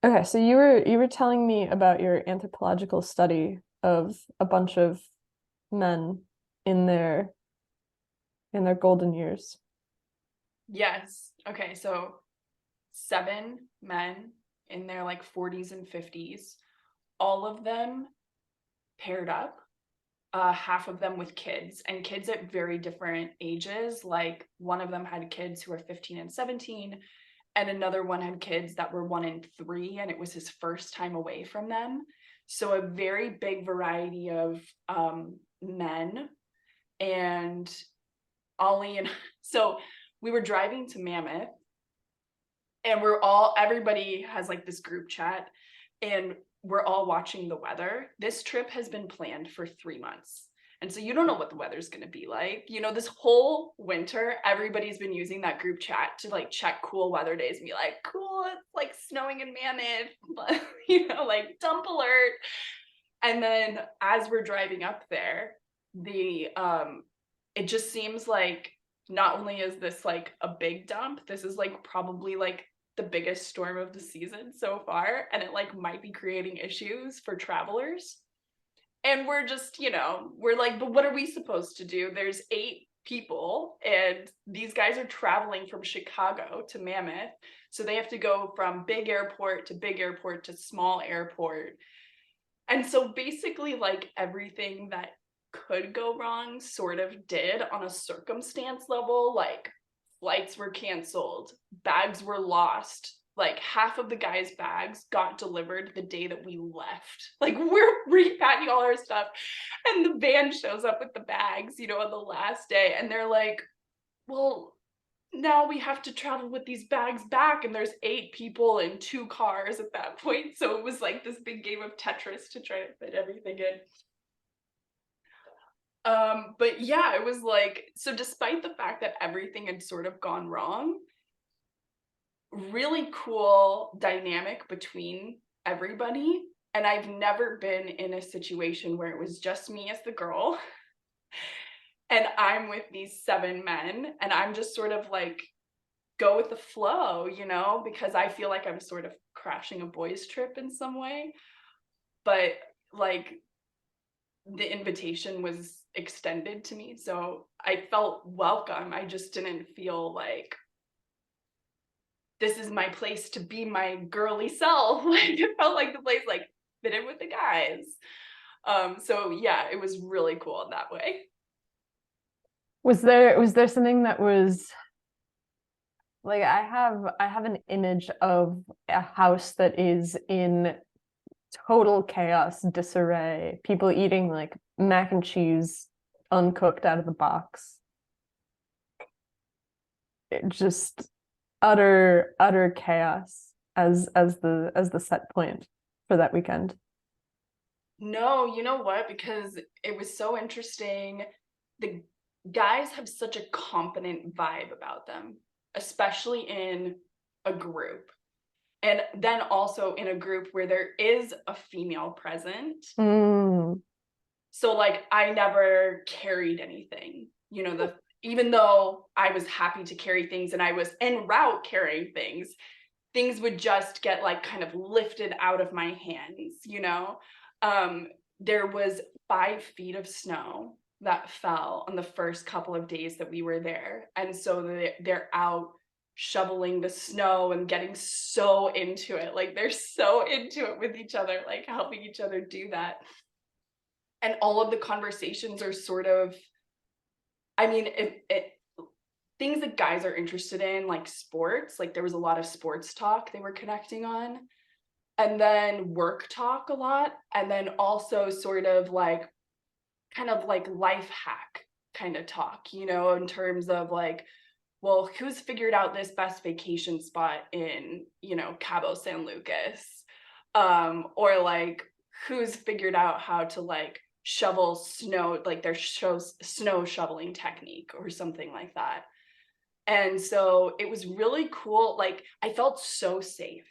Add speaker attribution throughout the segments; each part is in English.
Speaker 1: Okay, so you were telling me about your anthropological study of a bunch of men in their golden years.
Speaker 2: Yes. Okay, so 7 men in their like 40s and 50s, all of them paired up, half of them with kids, and kids at very different ages. Like one of them had kids who were 15 and 17, and another one had kids that were 1 and 3, and it was his first time away from them. So a very big variety of men. And Ollie and so we were driving to Mammoth, and everybody has like this group chat, and we're all watching the weather. This trip has been planned for 3 months. And so you don't know what the weather's going to be like. This whole winter, everybody's been using that group chat to like check cool weather days and be like, cool, it's like snowing in Mammoth, but like dump alert. And then as we're driving up there, the it just seems like not only is this like a big dump, this is like probably like the biggest storm of the season so far, and it like might be creating issues for travelers. And we're just, we're like, but what are we supposed to do? There's 8 people, and these guys are traveling from Chicago to Mammoth. So they have to go from big airport to big airport to small airport. And so basically, like everything that could go wrong sort of did on a circumstance level. Like flights were canceled, bags were lost. Like half of the guys' bags got delivered the day that we left. Like we're repacking all our stuff, and the van shows up with the bags, on the last day, and they're like, well, now we have to travel with these bags back, and there's 8 people in 2 cars at that point. So it was like this big game of Tetris to try to fit everything in. But yeah, it was like, so despite the fact that everything had sort of gone wrong, really cool dynamic between everybody. And I've never been in a situation where it was just me as the girl and I'm with these 7 men, and I'm just sort of like go with the flow, because I feel like I'm sort of crashing a boys' trip in some way. But like the invitation was extended to me, so I felt welcome. I just didn't feel like this is my place to be my girly self. Like it felt like the place like fit in with the guys. So yeah, it was really cool in that way.
Speaker 1: Was there something that was like I have an image of a house that is in total chaos, disarray, people eating like mac and cheese uncooked out of the box. It just utter chaos as the set point for that weekend.
Speaker 2: No, you know what? Because it was so interesting. The guys have such a confident vibe about them, especially in a group. And then also in a group where there is a female present.
Speaker 1: Mm.
Speaker 2: So like I never carried anything, even though I was happy to carry things and I was en route carrying things would just get like kind of lifted out of my hands. Um, there was 5 feet of snow that fell on the first couple of days that we were there. And so they're out shoveling the snow and getting so into it. Like they're so into it with each other, like helping each other do that. And all of the conversations are sort of, I mean, things that guys are interested in, like sports, like there was a lot of sports talk they were connecting on, and then work talk a lot, and then also sort of like kind of like life hack kind of talk, in terms of like, well, who's figured out this best vacation spot in, Cabo San Lucas? Or like who's figured out how to like shovel snow, like their snow shoveling technique or something like that. And so it was really cool. Like I felt so safe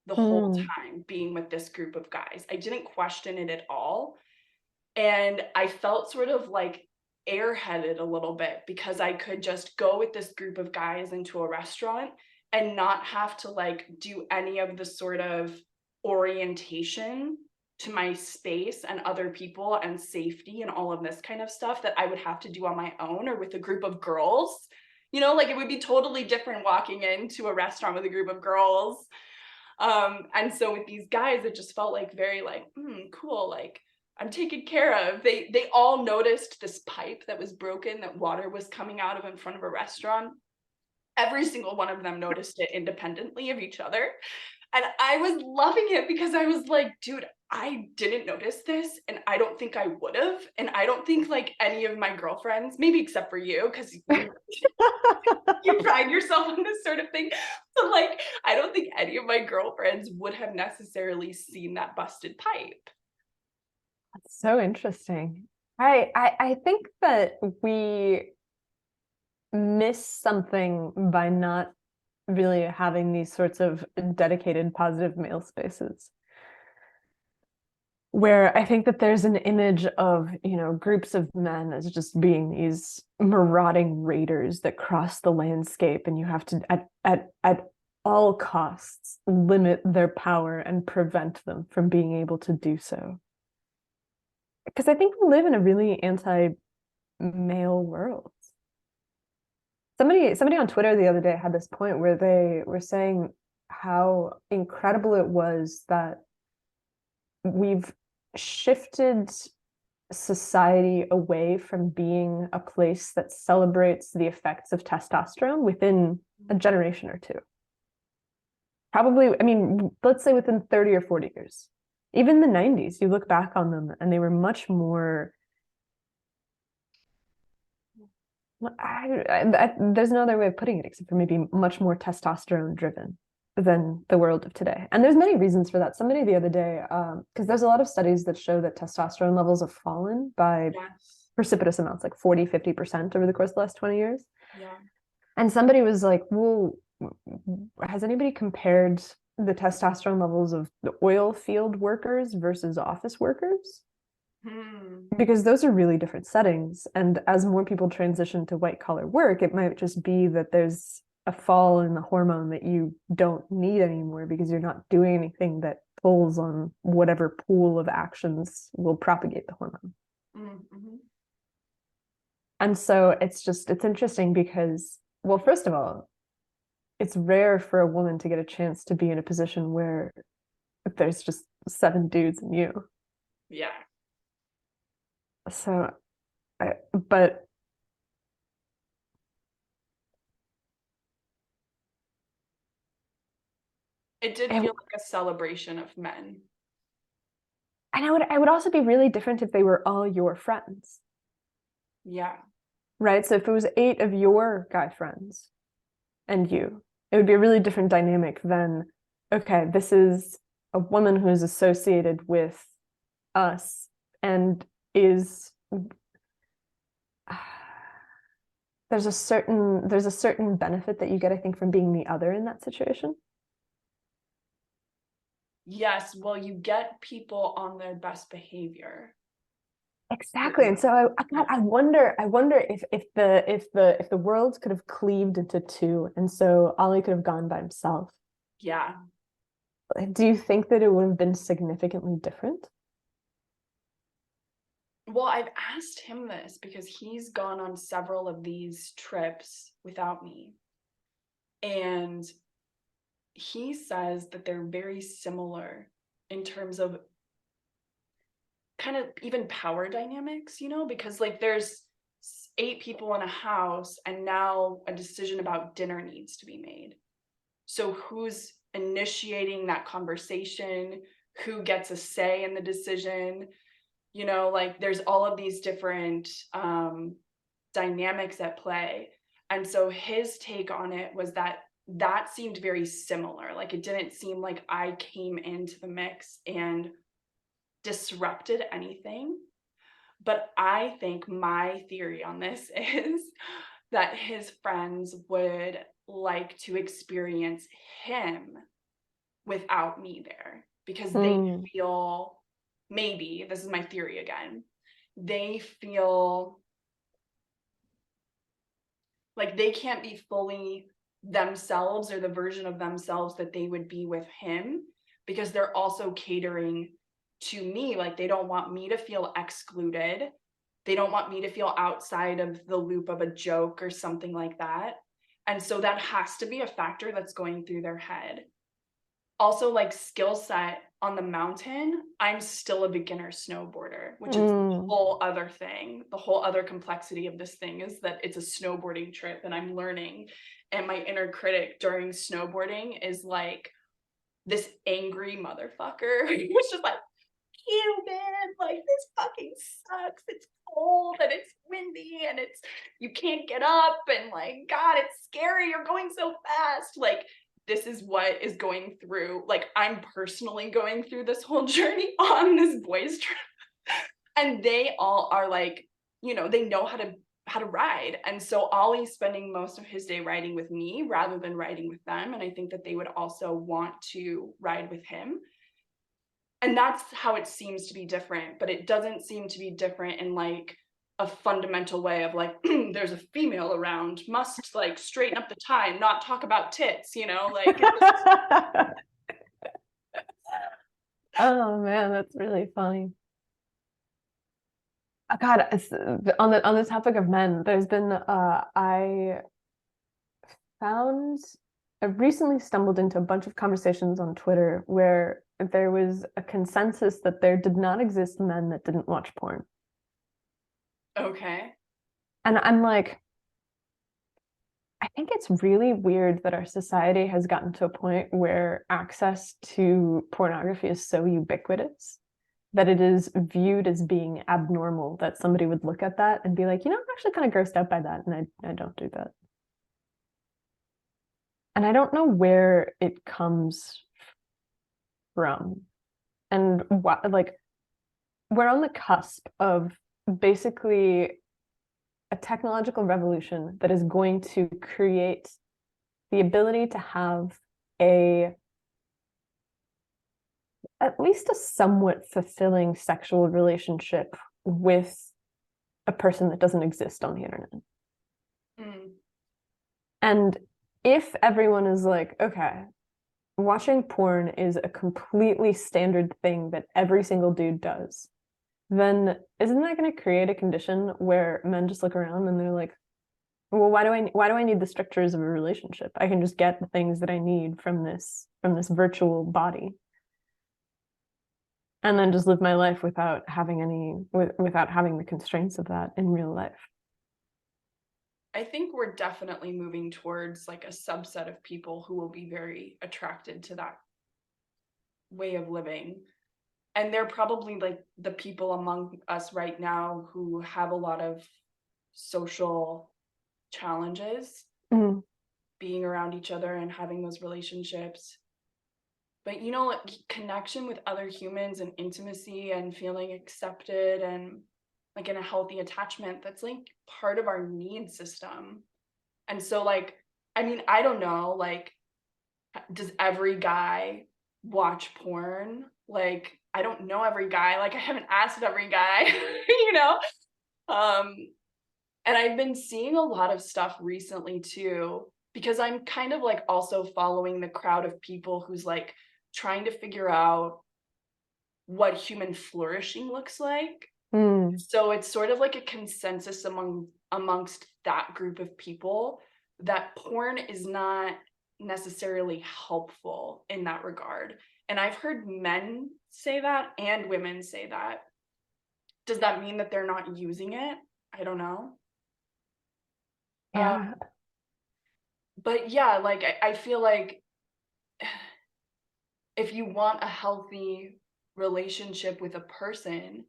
Speaker 2: the whole
Speaker 1: Mm.
Speaker 2: time being with this group of guys. I didn't question it at all. And I felt sort of like airheaded a little bit because I could just go with this group of guys into a restaurant and not have to like do any of the sort of orientation to my space and other people and safety and all of this kind of stuff that I would have to do on my own or with a group of girls. You know, like it would be totally different walking into a restaurant with a group of girls. And so with these guys, it just felt like very like, cool, like I'm taken care of. They all noticed this pipe that was broken, that water was coming out of in front of a restaurant. Every single one of them noticed it independently of each other. And I was loving it because I was like, dude, I didn't notice this and I don't think I would have. And I don't think like any of my girlfriends, maybe except for you, because you pride yourself on this sort of thing. So like, I don't think any of my girlfriends would have necessarily seen that busted pipe.
Speaker 1: That's so interesting. I think that we miss something by not really having these sorts of dedicated positive male spaces, where I think that there's an image of, groups of men as just being these marauding raiders that cross the landscape, and you have to at all costs limit their power and prevent them from being able to do so. Because I think we live in a really anti-male world. Somebody on Twitter the other day had this point where they were saying how incredible it was that we've shifted society away from being a place that celebrates the effects of testosterone within a generation or two. Probably, I mean, let's say within 30 or 40 years. Even the 90s, you look back on them and they were much more, there's no other way of putting it except for maybe much more testosterone driven than the world of today. And there's many reasons for that. Somebody the other day, because there's a lot of studies that show that testosterone levels have fallen by precipitous amounts, like 40, 50% over the course of the last 20 years.
Speaker 2: Yeah.
Speaker 1: And somebody was like, well, has anybody compared the testosterone levels of the oil field workers versus office workers? Because those are really different settings. And as more people transition to white collar work, it might just be that there's a fall in the hormone that you don't need anymore because you're not doing anything that pulls on whatever pool of actions will propagate the hormone.
Speaker 2: Mm-hmm.
Speaker 1: And so it's interesting because, well, first of all, it's rare for a woman to get a chance to be in a position where there's just 7 dudes and you.
Speaker 2: Yeah.
Speaker 1: So, but
Speaker 2: It did feel like a celebration of men.
Speaker 1: And I would also be really different if they were all your friends.
Speaker 2: Yeah.
Speaker 1: Right? So if it was 8 of your guy friends and you, it would be a really different dynamic than, okay, this is a woman who's associated with us and is there's a certain benefit that you get, I think, from being the other in that situation.
Speaker 2: Yes, well, you get people on their best behavior.
Speaker 1: Exactly. And so I wonder if the world could have cleaved into 2, and so Ollie could have gone by himself.
Speaker 2: Yeah.
Speaker 1: Do you think that it would have been significantly different?
Speaker 2: Well, I've asked him this because he's gone on several of these trips without me. And he says that they're very similar in terms of kind of even power dynamics, because like there's 8 people in a house and now a decision about dinner needs to be made. So who's initiating that conversation? Who gets a say in the decision? Like there's all of these different dynamics at play. And so his take on it was that seemed very similar. Like it didn't seem like I came into the mix and disrupted anything. But I think my theory on this is that his friends would like to experience him without me there because they feel, maybe this is my theory again, they feel like they can't be fully themselves or the version of themselves that they would be with him, because they're also catering to me. Like, they don't want me to feel excluded. They don't want me to feel outside of the loop of a joke or something like that. And so that has to be a factor that's going through their head. Also, like, skill set on the mountain, I'm still a beginner snowboarder, which is the whole other thing. The whole other complexity of this thing is that it's a snowboarding trip and I'm learning. And my inner critic during snowboarding is like this angry motherfucker who's just like, you man, like, this fucking sucks. It's cold and it's windy and it's, you can't get up, and like, God, it's scary. You're going so fast. Like, this is what is going through. Like, I'm personally going through this whole journey on this boys trip. And they all are like, they know how to ride. And so Ollie's spending most of his day riding with me rather than riding with them. And I think that they would also want to ride with him. And that's how it seems to be different, but it doesn't seem to be different in like a fundamental way of like, there's a female around, must like straighten up the tie, not talk about tits, like.
Speaker 1: Oh man, that's really funny. God, on the topic of men, there's been found I recently stumbled into a bunch of conversations on Twitter where there was a consensus that there did not exist men that didn't watch porn.
Speaker 2: Okay.
Speaker 1: And I'm like, I think it's really weird that our society has gotten to a point where access to pornography is so ubiquitous that it is viewed as being abnormal that somebody would look at that and be like, I'm actually kind of grossed out by that, and I don't do that. And I don't know where it comes from. And what, like, we're on the cusp of basically a technological revolution that is going to create the ability to have at least a somewhat fulfilling sexual relationship with a person that doesn't exist on the internet.
Speaker 2: Mm.
Speaker 1: And if everyone is like, okay, watching porn is a completely standard thing that every single dude does, then isn't that going to create a condition where men just look around and they're like, well, why do I need the strictures of a relationship? I can just get the things that I need from this virtual body, and then just live my life without having the constraints of that in real life.
Speaker 2: I think we're definitely moving towards like a subset of people who will be very attracted to that way of living. And they're probably like the people among us right now who have a lot of social challenges, being around each other and having those relationships. But like, connection with other humans and intimacy and feeling accepted and like in a healthy attachment, that's like part of our need system. And so like, I mean, I don't know, like, does every guy watch porn? Like, I don't know every guy. Like, I haven't asked every guy, you know? Um, and I've been seeing a lot of stuff recently too, because I'm kind of like also following the crowd of people who's like trying to figure out what human flourishing looks like. So it's sort of like a consensus amongst that group of people that porn is not necessarily helpful in that regard. And I've heard men say that and women say that. Does that mean that they're not using it? I don't know.
Speaker 1: Yeah.
Speaker 2: But yeah, like I feel like if you want a healthy relationship with a person,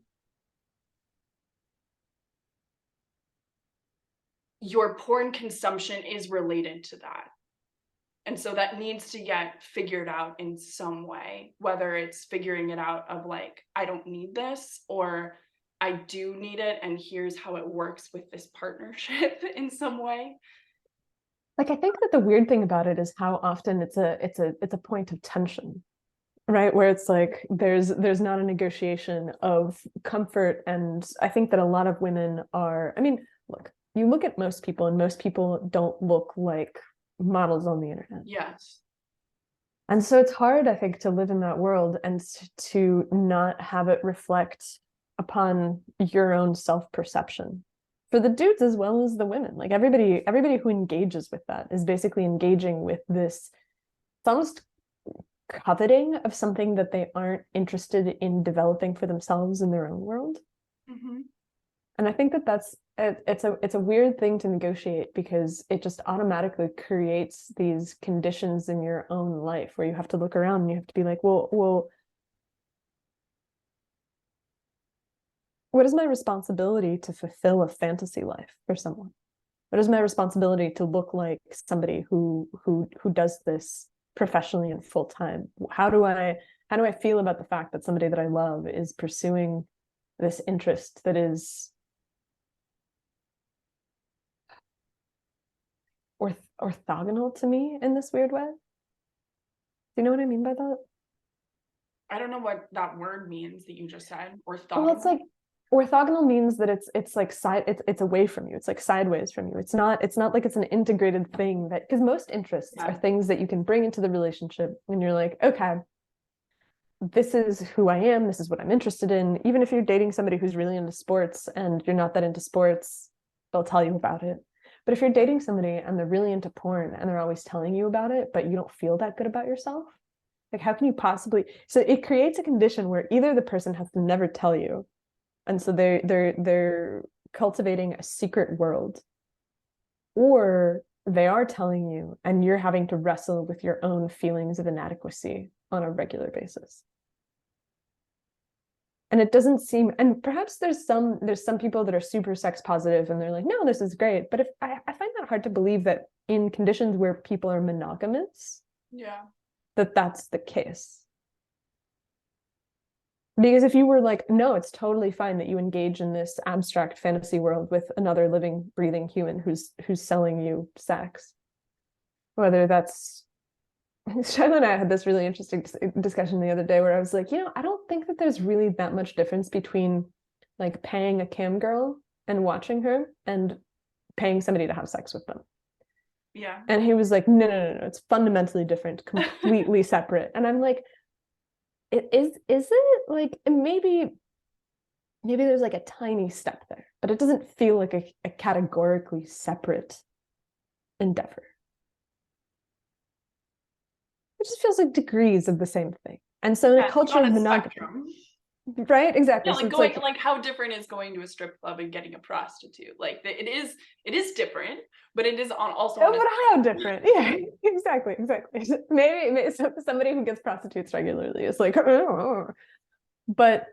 Speaker 2: your porn consumption is related to that. And so that needs to get figured out in some way, whether it's figuring it out of like, I don't need this, or I do need it, and here's how it works with this partnership in some way.
Speaker 1: Like, I think that the weird thing about it is how often it's a point of tension, right? Where it's like there's not a negotiation of comfort. And I think that a lot of women are, I mean, look, you look at most people and most people don't look like models on the internet.
Speaker 2: Yes.
Speaker 1: And so it's hard, I think, to live in that world and to not have it reflect upon your own self-perception for the dudes as well as the women. Like everybody who engages with that is basically engaging with this almost coveting of something that they aren't interested in developing for themselves in their own world.
Speaker 2: Mm-hmm.
Speaker 1: And I think that it's a weird thing to negotiate because it just automatically creates these conditions in your own life where you have to look around and you have to be like, well, what is my responsibility to fulfill a fantasy life for someone? What is my responsibility to look like somebody who does this professionally and full time? How do I feel about the fact that somebody that I love is pursuing this interest that is orthogonal to me in this weird way? Do you know what I mean by that?
Speaker 2: I don't know what that word means that you just said.
Speaker 1: Well, it's
Speaker 2: Orthogonal.
Speaker 1: like orthogonal means that it's like it's away from you. It's like sideways from you. It's not like it's an integrated thing that because most interests are
Speaker 2: Yeah.
Speaker 1: things that you can bring into the relationship and you're like, okay, this is who I am, this is what I'm interested in. Even if you're dating somebody who's really into sports and you're not that into sports, they'll tell you about it. But if you're dating somebody and they're really into porn and they're always telling you about it, but you don't feel that good about yourself, like how can you possibly? So it creates a condition where either the person has to never tell you, and so they're cultivating a secret world, or they are telling you and you're having to wrestle with your own feelings of inadequacy on a regular basis. And it doesn't seem, and perhaps there's some people that are super sex positive and they're like, no, this is great. But if I find that hard to believe that in conditions where people are monogamous,
Speaker 2: Yeah.
Speaker 1: that that's the case. Because if you were like, no, it's totally fine that you engage in this abstract fantasy world with another living, breathing human who's selling you sex, whether that's Shiloh and I had this really interesting discussion the other day where I was like, I don't think that there's really that much difference between like paying a cam girl and watching her and paying somebody to have sex with them.
Speaker 2: Yeah.
Speaker 1: And he was like, no, it's fundamentally different, completely separate. And I'm like, is it like maybe there's like a tiny step there, but it doesn't feel like a categorically separate endeavor. It just feels like degrees of the same thing. And so in a
Speaker 2: Yeah, it's
Speaker 1: culture
Speaker 2: not
Speaker 1: of
Speaker 2: a
Speaker 1: monogamy,
Speaker 2: spectrum.
Speaker 1: right? Exactly.
Speaker 2: Yeah,
Speaker 1: So
Speaker 2: like
Speaker 1: it's
Speaker 2: going
Speaker 1: like,
Speaker 2: like how different is going to a strip club and getting a prostitute? Like it is different, but it is also on
Speaker 1: oh,
Speaker 2: a
Speaker 1: but how different? Yeah, exactly. Maybe somebody who gets prostitutes regularly is like, oh. But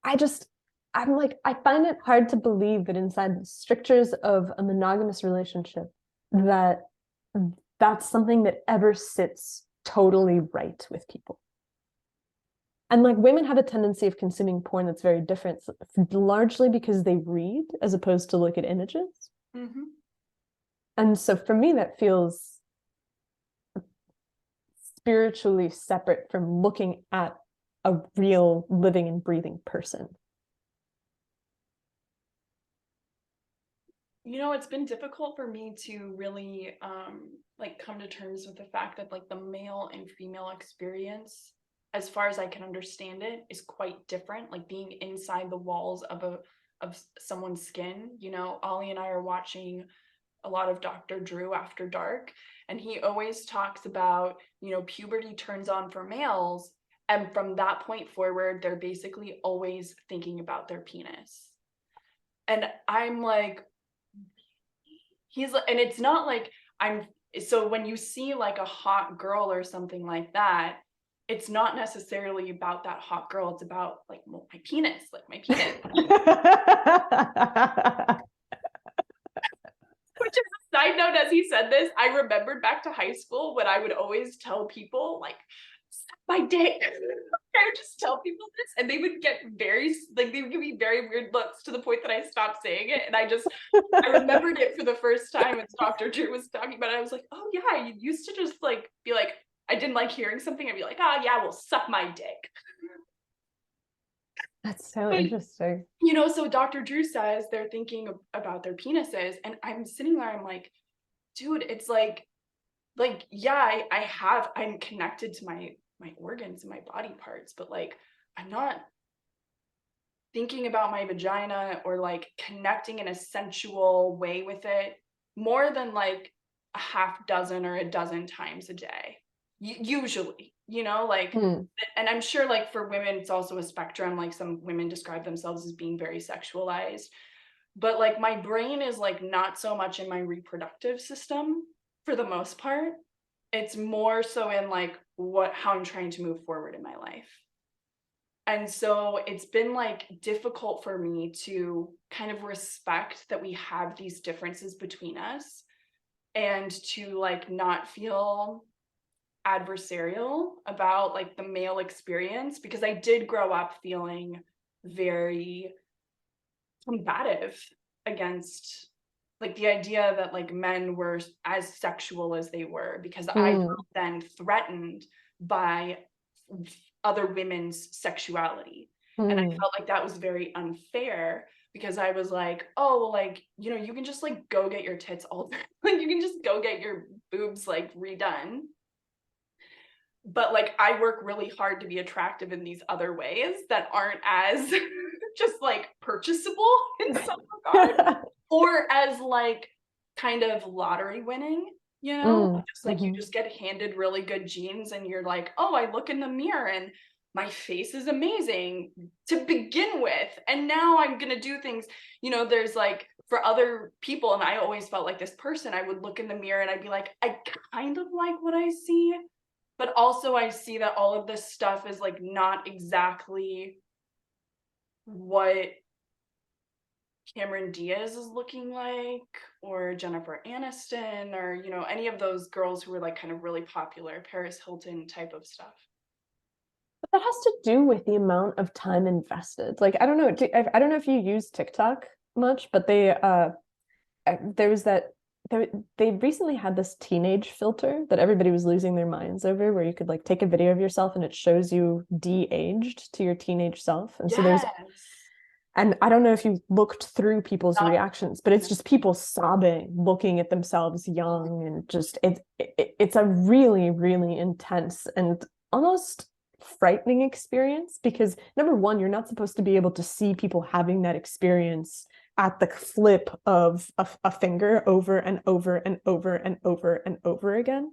Speaker 1: I just, I'm like, I find it hard to believe that inside the strictures of a monogamous relationship, that that's something that ever sits totally right with people. And like women have a tendency of consuming porn that's very different, largely because they read as opposed to look at images.
Speaker 2: Mm-hmm.
Speaker 1: And so for me, that feels spiritually separate from looking at a real living and breathing person.
Speaker 2: It's been difficult for me to really like come to terms with the fact that like the male and female experience, as far as I can understand it, is quite different. Like being inside the walls of someone's skin. Ollie and I are watching a lot of Dr. Drew after dark, and he always talks about, puberty turns on for males, and from that point forward, they're basically always thinking about their penis. And I'm like, and it's not like so when you see like a hot girl or something like that, it's not necessarily about that hot girl. It's about like my penis, like my penis. Which is a side note, as he said this, I remembered back to high school when I would always tell people like, suck my dick. I would just tell people this, and they would get they would give me very weird looks to the point that I stopped saying it. And I remembered it for the first time as Dr. Drew was talking about it. I was like, oh yeah, you used to just like be like, I didn't like hearing something. I'd be like, oh yeah, well, suck my dick.
Speaker 1: That's so
Speaker 2: But,
Speaker 1: interesting.
Speaker 2: so Dr. Drew says they're thinking about their penises, and I'm sitting there, I'm like, dude, it's like like, yeah, I'm connected to my organs and my body parts, but like I'm not thinking about my vagina or like connecting in a sensual way with it more than like a half dozen or a dozen times a day. Usually, like,
Speaker 1: Hmm.
Speaker 2: and I'm sure like for women, it's also a spectrum. Like some women describe themselves as being very sexualized, but like my brain is like not so much in my reproductive system for the most part. It's more so in like how I'm trying to move forward in my life. And so it's been like difficult for me to kind of respect that we have these differences between us and to like not feel adversarial about like the male experience, because I did grow up feeling very combative against like the idea that like men were as sexual as they were, because I
Speaker 1: Hmm.
Speaker 2: felt then threatened by other women's sexuality. And I
Speaker 1: Hmm.
Speaker 2: felt like that was very unfair, because I was like, oh, well, like, you can just like go get your tits altered. Like you can just go get your boobs like redone. But like I work really hard to be attractive in these other ways that aren't as just like purchasable in some regard, or as like kind of lottery winning,
Speaker 1: Mm.
Speaker 2: just like you
Speaker 1: Hmm.
Speaker 2: just get handed really good genes and you're like, oh, I look in the mirror and my face is amazing to begin with, and now I'm going to do things, there's like for other people. And I always felt like this person, I would look in the mirror and I'd be like, I kind of like what I see, but also I see that all of this stuff is like not exactly what Cameron Diaz is looking like, or Jennifer Aniston, or any of those girls who were like kind of really popular, Paris Hilton type of stuff.
Speaker 1: But that has to do with the amount of time invested. Like, I don't know, I don't know if you use TikTok much, but there was that there, they recently had this teenage filter that everybody was losing their minds over, where you could like take a video of yourself and it shows you de-aged to your teenage self. And so there's,
Speaker 2: Yes.
Speaker 1: and I don't know if you looked through people's
Speaker 2: Not,
Speaker 1: reactions, but it's
Speaker 2: no.
Speaker 1: just people sobbing, looking at themselves young, and just it's a really, really intense and almost frightening experience, because number one, you're not supposed to be able to see people having that experience at the flip of a finger over and over and over and over and over again.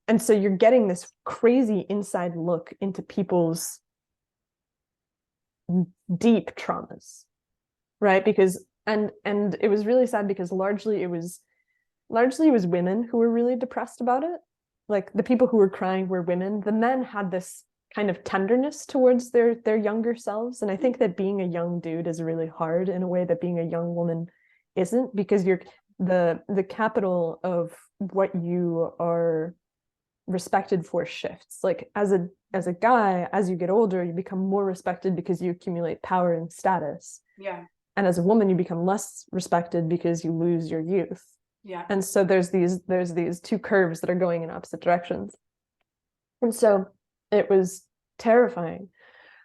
Speaker 1: And so you're getting this crazy inside look into people's deep traumas, right? Because and it was really sad, because largely it was women who were really depressed about it. Like the people who were crying were women. The men had this kind of tenderness towards their younger selves, and I think that being a young dude is really hard in a way that being a young woman isn't, because you're the capital of what you are respected for shifts. Like as a guy, as you get older, you become more respected because you accumulate power and status,
Speaker 2: Yeah.
Speaker 1: and as a woman you become less respected because you lose your youth.
Speaker 2: Yeah.
Speaker 1: And so there's these two curves that are going in opposite directions. And so it was terrifying.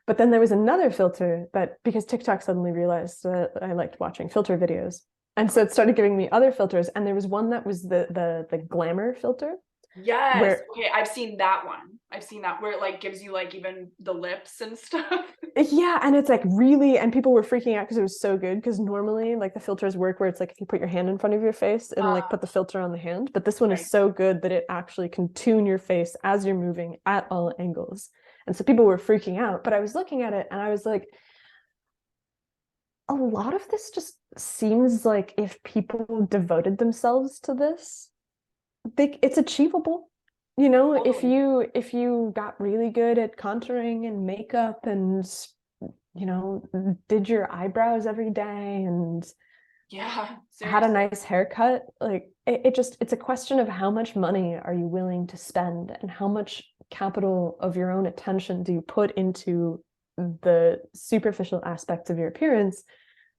Speaker 1: But then there was another filter, that because TikTok suddenly realized that I liked watching filter videos, and so it started giving me other filters, and there was one that was the glamour filter,
Speaker 2: Yes.
Speaker 1: where
Speaker 2: Okay, I've seen that one. I've seen that where it like gives you like even the lips and stuff.
Speaker 1: yeah, and it's like really, and people were freaking out because it was so good, because normally like the filters work where it's like if you put your hand in front of your face, it'll like put the filter on the hand, but this one is
Speaker 2: Right.
Speaker 1: so good that it actually can tune your face as you're moving at all angles. And so people were freaking out, but I was looking at it and I was like, a lot of this just seems like if people devoted themselves to this, it's achievable. If
Speaker 2: Totally.
Speaker 1: you got really good at contouring and makeup, and did your eyebrows every day, and
Speaker 2: Yeah,
Speaker 1: had a
Speaker 2: seriously.
Speaker 1: nice haircut, like it's a question of how much money are you willing to spend, and how much capital of your own attention do you put into the superficial aspects of your appearance,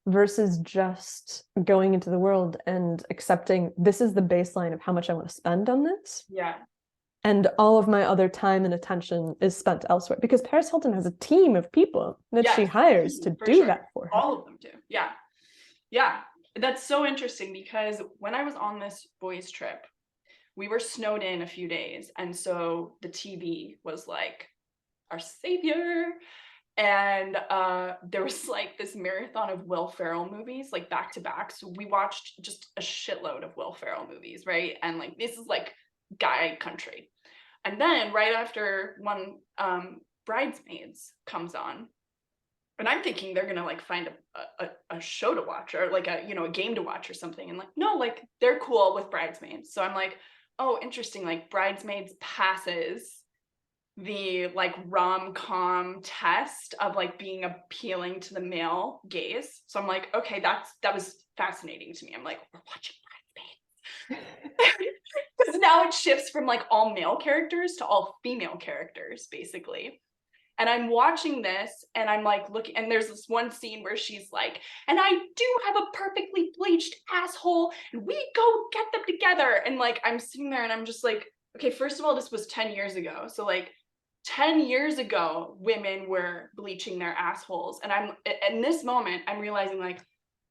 Speaker 1: versus just going into the world and accepting this is the baseline of how much I want to spend on this,
Speaker 2: Yeah.
Speaker 1: and all of my other time and attention is spent elsewhere, because Paris Hilton has a team of people that she
Speaker 2: Yes,
Speaker 1: hires to
Speaker 2: for
Speaker 1: do
Speaker 2: sure.
Speaker 1: that for her.
Speaker 2: All of them do. Yeah. Yeah. That's so interesting because when I was on this boys trip, we were snowed in a few days, and so the TV was like our savior. And there was like this marathon of Will Ferrell movies, like back to back. So we watched just a shitload of Will Ferrell movies, right? And like this is like guy country. And then right after one, Bridesmaids comes on, and I'm thinking they're gonna like find a show to watch, or like a, you know, a game to watch or something. And like, no, like they're cool with Bridesmaids. So I'm like, oh, interesting. Like Bridesmaids passes the like rom-com test of like being appealing to the male gaze. So I'm like, okay, that was fascinating to me. I'm like, we're watching Bridesmaids. Because now it shifts from like all male characters to all female characters, basically. And I'm watching this and I'm like looking, and there's this one scene where she's like, and I do have a perfectly bleached asshole, and we go get them together. And like I'm sitting there and I'm just like, okay, first of all, this was 10 years ago. So like 10 years ago, women were bleaching their assholes. And I'm in this moment, I'm realizing like,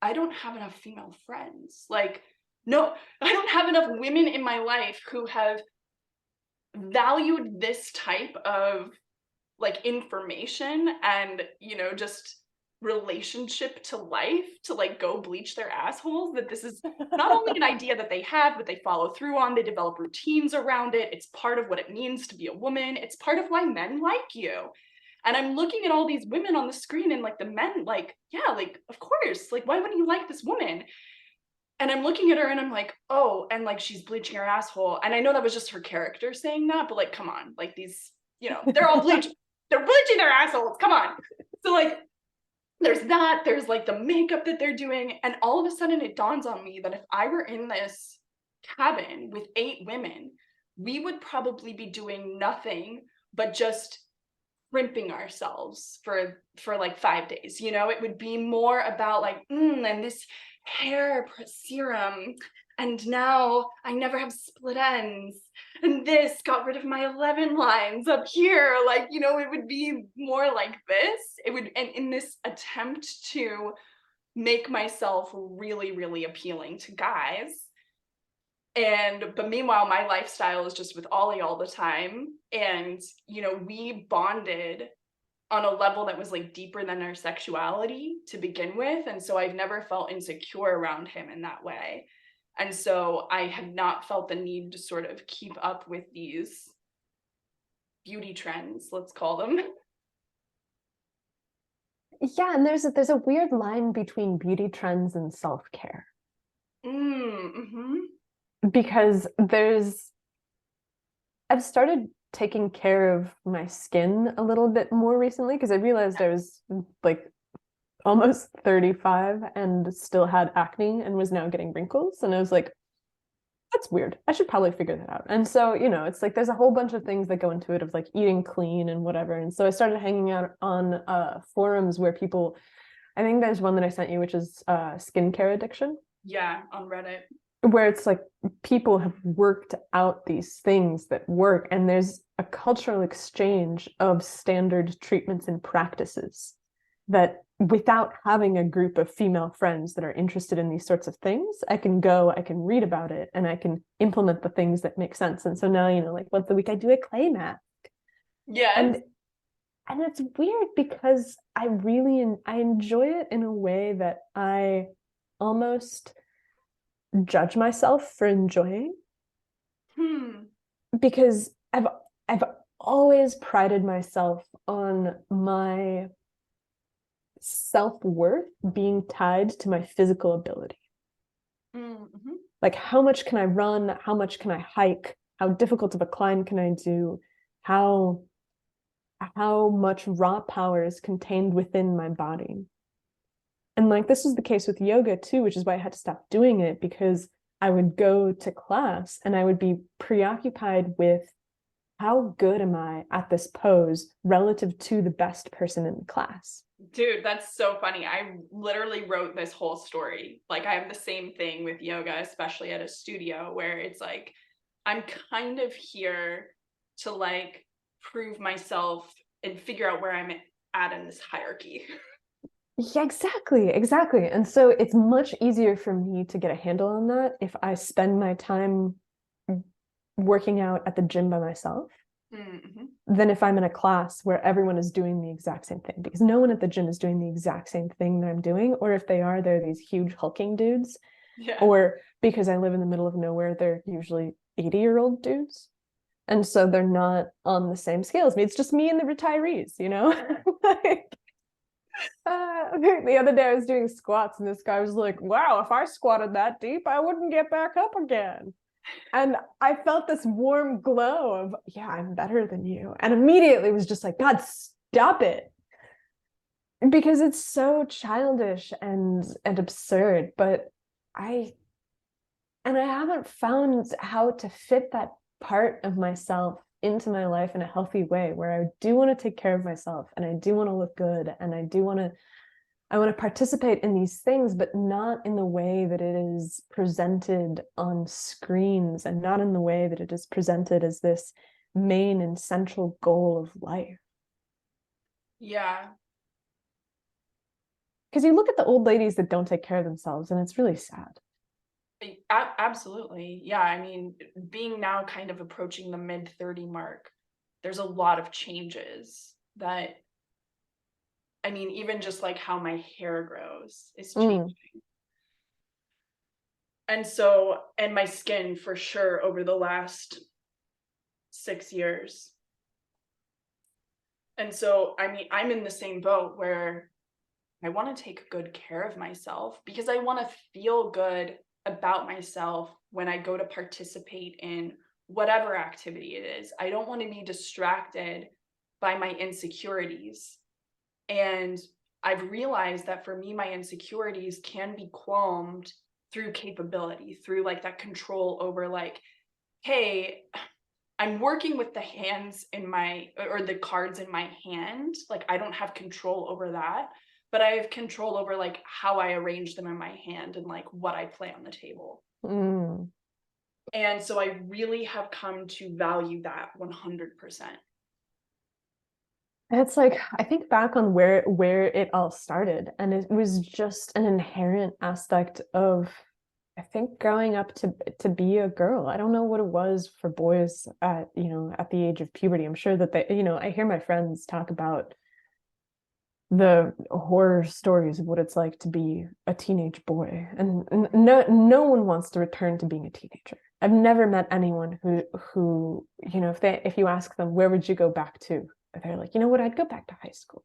Speaker 2: I don't have enough female friends. Like, no, I don't have enough women in my life who have valued this type of like information and, you know, just relationship to life to like go bleach their assholes. That this is not only an idea that they have, but they follow through on. They develop routines around it. It's part of what it means to be a woman. It's part of why men like you. And I'm looking at all these women on the screen, and like the men, like, yeah, like, of course, like, why wouldn't you like this woman? And I'm looking at her and I'm like, oh, and like she's bleaching her asshole. And I know that was just her character saying that, but like, come on, like these, you know, they're all bleaching, they're bleaching their assholes. Come on. So like there's that, there's like the makeup that they're doing. And all of a sudden it dawns on me that if I were in this cabin with 8 women, we would probably be doing nothing but just rimping ourselves for like 5 days. You know, it would be more about like, and this hair serum, and now I never have split ends, and this got rid of my 11 lines up here. Like, you know, it would be more like this. It would, and in this attempt to make myself really, really appealing to guys. And but meanwhile, my lifestyle is just with Ollie all the time. And, you know, we bonded on a level that was like deeper than our sexuality to begin with. And so I've never felt insecure around him in that way. And so I have not felt the need to sort of keep up with these beauty trends, let's call them.
Speaker 1: Yeah, and there's a weird line between beauty trends and self-care.
Speaker 2: Mm-hmm.
Speaker 1: Because I've started taking care of my skin a little bit more recently, because I realized I was like almost 35 and still had acne and was now getting wrinkles. And I was like, that's weird. I should probably figure that out. And so, you know, it's like there's a whole bunch of things that go into it of like eating clean and whatever. And so I started hanging out on forums where people, I think there's one that I sent you, which is skincare addiction.
Speaker 2: Yeah, on Reddit.
Speaker 1: Where it's like people have worked out these things that work, and there's a cultural exchange of standard treatments and practices that, without having a group of female friends that are interested in these sorts of things, I can go, I can read about it, and I can implement the things that make sense. And so now, you know, like once a week I do a clay mask.
Speaker 2: Yes.
Speaker 1: And it's weird because I enjoy it in a way that I almost judge myself for enjoying, because I've always prided myself on my self-worth being tied to my physical ability.
Speaker 2: Mm-hmm.
Speaker 1: Like, how much can I run? How much can I hike? How difficult of a climb can I do? How much raw power is contained within my body? And like this is the case with yoga too, which is why I had to stop doing it, because I would go to class and I would be preoccupied with how good am I at this pose relative to the best person in the class.
Speaker 2: Dude, that's so funny. I literally wrote this whole story. Like, I have the same thing with yoga, especially at a studio, where it's like, I'm kind of here to like prove myself and figure out where I'm at in this hierarchy.
Speaker 1: Yeah, exactly. And so it's much easier for me to get a handle on that if I spend my time working out at the gym by myself
Speaker 2: Mm-hmm.
Speaker 1: than if I'm in a class where everyone is doing the exact same thing, because no one at the gym is doing the exact same thing that I'm doing. Or if they are, they're these huge hulking dudes.
Speaker 2: Yeah.
Speaker 1: Or because I live in the middle of nowhere, they're usually 80-year-old dudes. And so they're not on the same scale as me. It's just me and the retirees, you know? Like, the other day I was doing squats and this guy was like, wow, if I squatted that deep, I wouldn't get back up again. And I felt this warm glow of, yeah, I'm better than you. And immediately was just like, God, stop it. Because it's so childish and absurd. But I I haven't found how to fit that part of myself into my life in a healthy way where I do want to take care of myself and I do want to look good and I want to participate in these things, but not in the way that it is presented on screens and not in the way that it is presented as this main and central goal of life.
Speaker 2: Yeah.
Speaker 1: Because you look at the old ladies that don't take care of themselves and it's really sad.
Speaker 2: Absolutely. Yeah. I mean, being now kind of approaching the mid-30 mark, there's a lot of changes that, I mean, even just like how my hair grows is changing.
Speaker 1: Mm.
Speaker 2: And so, and my skin for sure over the last 6 years. And so, I mean, I'm in the same boat where I want to take good care of myself because I want to feel good about myself when I go to participate in whatever activity it is. I don't want to be distracted by my insecurities. And I've realized that for me, my insecurities can be calmed through capability, through like that control over, like, hey, I'm working with the hands in my, or the cards in my hand. Like, I don't have control over that, but I have control over like how I arrange them in my hand and like what I play on the table.
Speaker 1: Mm.
Speaker 2: And so I really have come to value that 100%.
Speaker 1: It's like I think back on where it all started, and it was just an inherent aspect of I think growing up to be a girl. I don't know what it was for boys at, at the age of puberty. I'm sure that they, I hear my friends talk about the horror stories of what it's like to be a teenage boy. And no one wants to return to being a teenager. I've never met anyone who, if you ask them, where would you go back to? They're like, you know what, I'd go back to high school.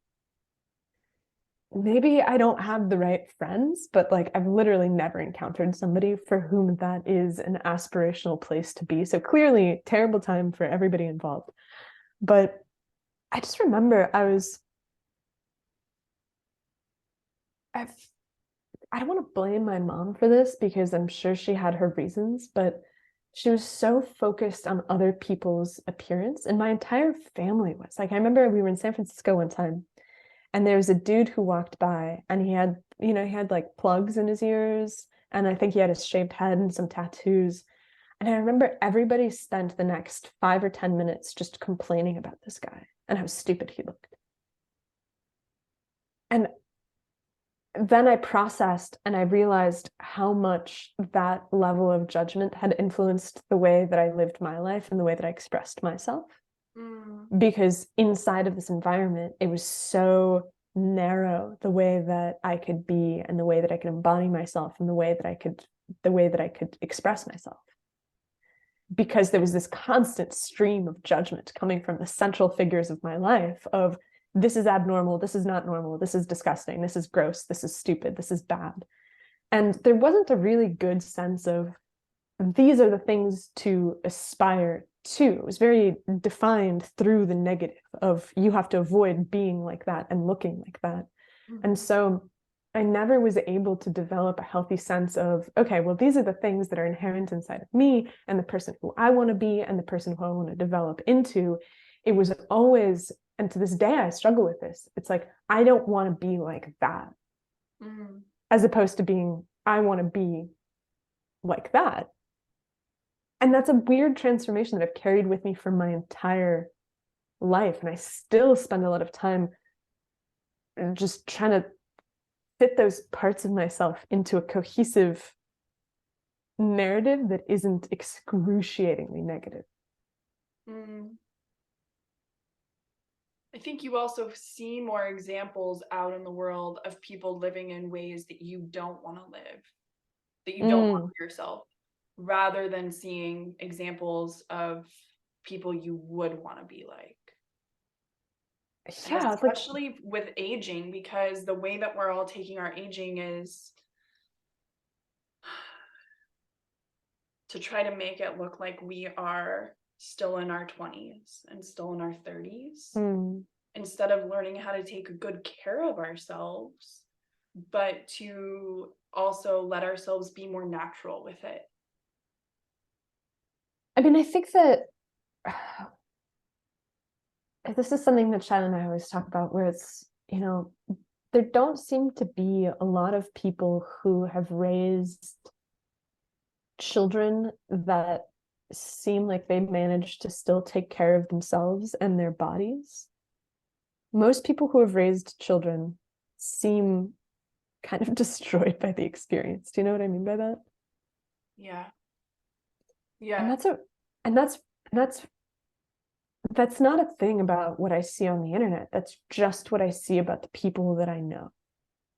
Speaker 1: Maybe I don't have the right friends, but like I've literally never encountered somebody for whom that is an aspirational place to be. So clearly, terrible time for everybody involved. But I just remember I've, I don't want to blame my mom for this because I'm sure she had her reasons, but she was so focused on other people's appearance, and my entire family was. Like, I remember we were in San Francisco one time and there was a dude who walked by and he had like plugs in his ears and I think he had a shaved head and some tattoos. And I remember everybody spent the next 5 or 10 minutes just complaining about this guy and how stupid he looked. And then I processed and I realized how much that level of judgment had influenced the way that I lived my life and the way that I expressed myself.
Speaker 2: Mm.
Speaker 1: Because inside of this environment, it was so narrow the way that I could be and the way that I could embody myself and the way that I could express myself. Because there was this constant stream of judgment coming from the central figures of my life of this is abnormal, this is not normal, this is disgusting, this is gross, this is stupid, this is bad. And there wasn't a really good sense of these are the things to aspire to. It was very defined through the negative of you have to avoid being like that and looking like that.
Speaker 2: Mm-hmm.
Speaker 1: And so I never was able to develop a healthy sense of, okay, well, these are the things that are inherent inside of me and the person who I want to be and the person who I want to develop into. It was always, and to this day, I struggle with this. It's like, I don't want to be like that,
Speaker 2: Mm-hmm.
Speaker 1: as opposed to being, I want to be like that. And that's a weird transformation that I've carried with me for my entire life. And I still spend a lot of time just trying to fit those parts of myself into a cohesive narrative that isn't excruciatingly negative.
Speaker 2: Mm. I think you also see more examples out in the world of people living in ways that you don't want to live, that you don't want
Speaker 1: Mm,
Speaker 2: for yourself, rather than seeing examples of people you would want to be like. And
Speaker 1: yeah, like
Speaker 2: especially with aging, because the way that we're all taking our aging is to try to make it look like we are still in our 20s and still in our 30s,
Speaker 1: mm.
Speaker 2: instead of learning how to take good care of ourselves, but to also let ourselves be more natural with it.
Speaker 1: I mean, I think that this is something that Shyla and I always talk about, where it's, there don't seem to be a lot of people who have raised children that seem like they manage to still take care of themselves and their bodies. Most people who have raised children seem kind of destroyed by the experience. Do you know what I mean by that?
Speaker 2: Yeah.
Speaker 1: And
Speaker 2: Yeah.
Speaker 1: that's a and that's not a thing about what I see on the internet. That's just what I see about the people that I know.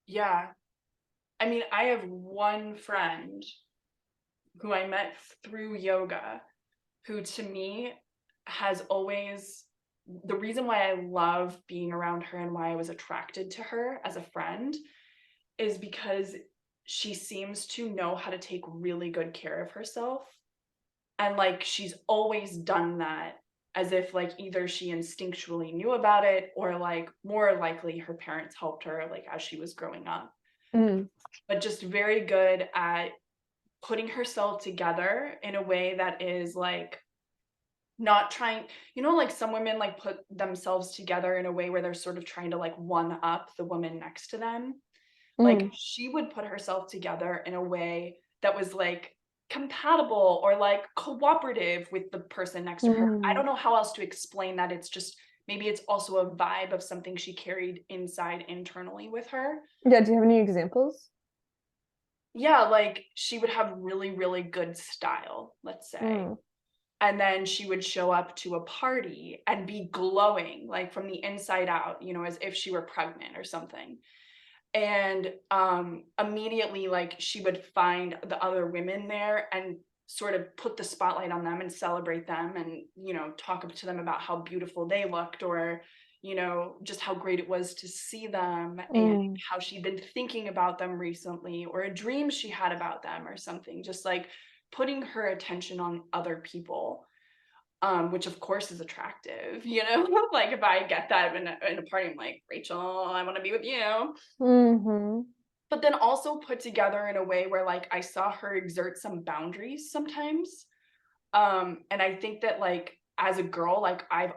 Speaker 2: Yeah. I mean, I have one friend who I met through yoga who to me has always, the reason why I love being around her and why I was attracted to her as a friend is because she seems to know how to take really good care of herself. And like she's always done that as if like either she instinctually knew about it or like more likely her parents helped her like as she was growing up.
Speaker 1: Mm,
Speaker 2: But just very good at putting herself together in a way that is like not trying, like some women like put themselves together in a way where they're sort of trying to like one up the woman next to them. Like
Speaker 1: mm,
Speaker 2: she would put herself together in a way that was like compatible or like cooperative with the person next to her. I
Speaker 1: mm.
Speaker 2: don't know how else to explain that. It's just maybe it's also a vibe of something she carried inside internally with her.
Speaker 1: Yeah, do you have any examples?
Speaker 2: Yeah, like she would have really, really good style, let's say.
Speaker 1: Mm,
Speaker 2: And then she would show up to a party and be glowing, like from the inside out, as if she were pregnant or something. And immediately like she would find the other women there and sort of put the spotlight on them and celebrate them and talk up to them about how beautiful they looked or just how great it was to see them and
Speaker 1: mm,
Speaker 2: how she'd been thinking about them recently or a dream she had about them or something, just like putting her attention on other people, which of course is attractive, like if I get that in a party, I'm like, Rachel, I want to be with you.
Speaker 1: mm-hmm,
Speaker 2: But then also put together in a way where like I saw her exert some boundaries sometimes. And I think that like as a girl, like I've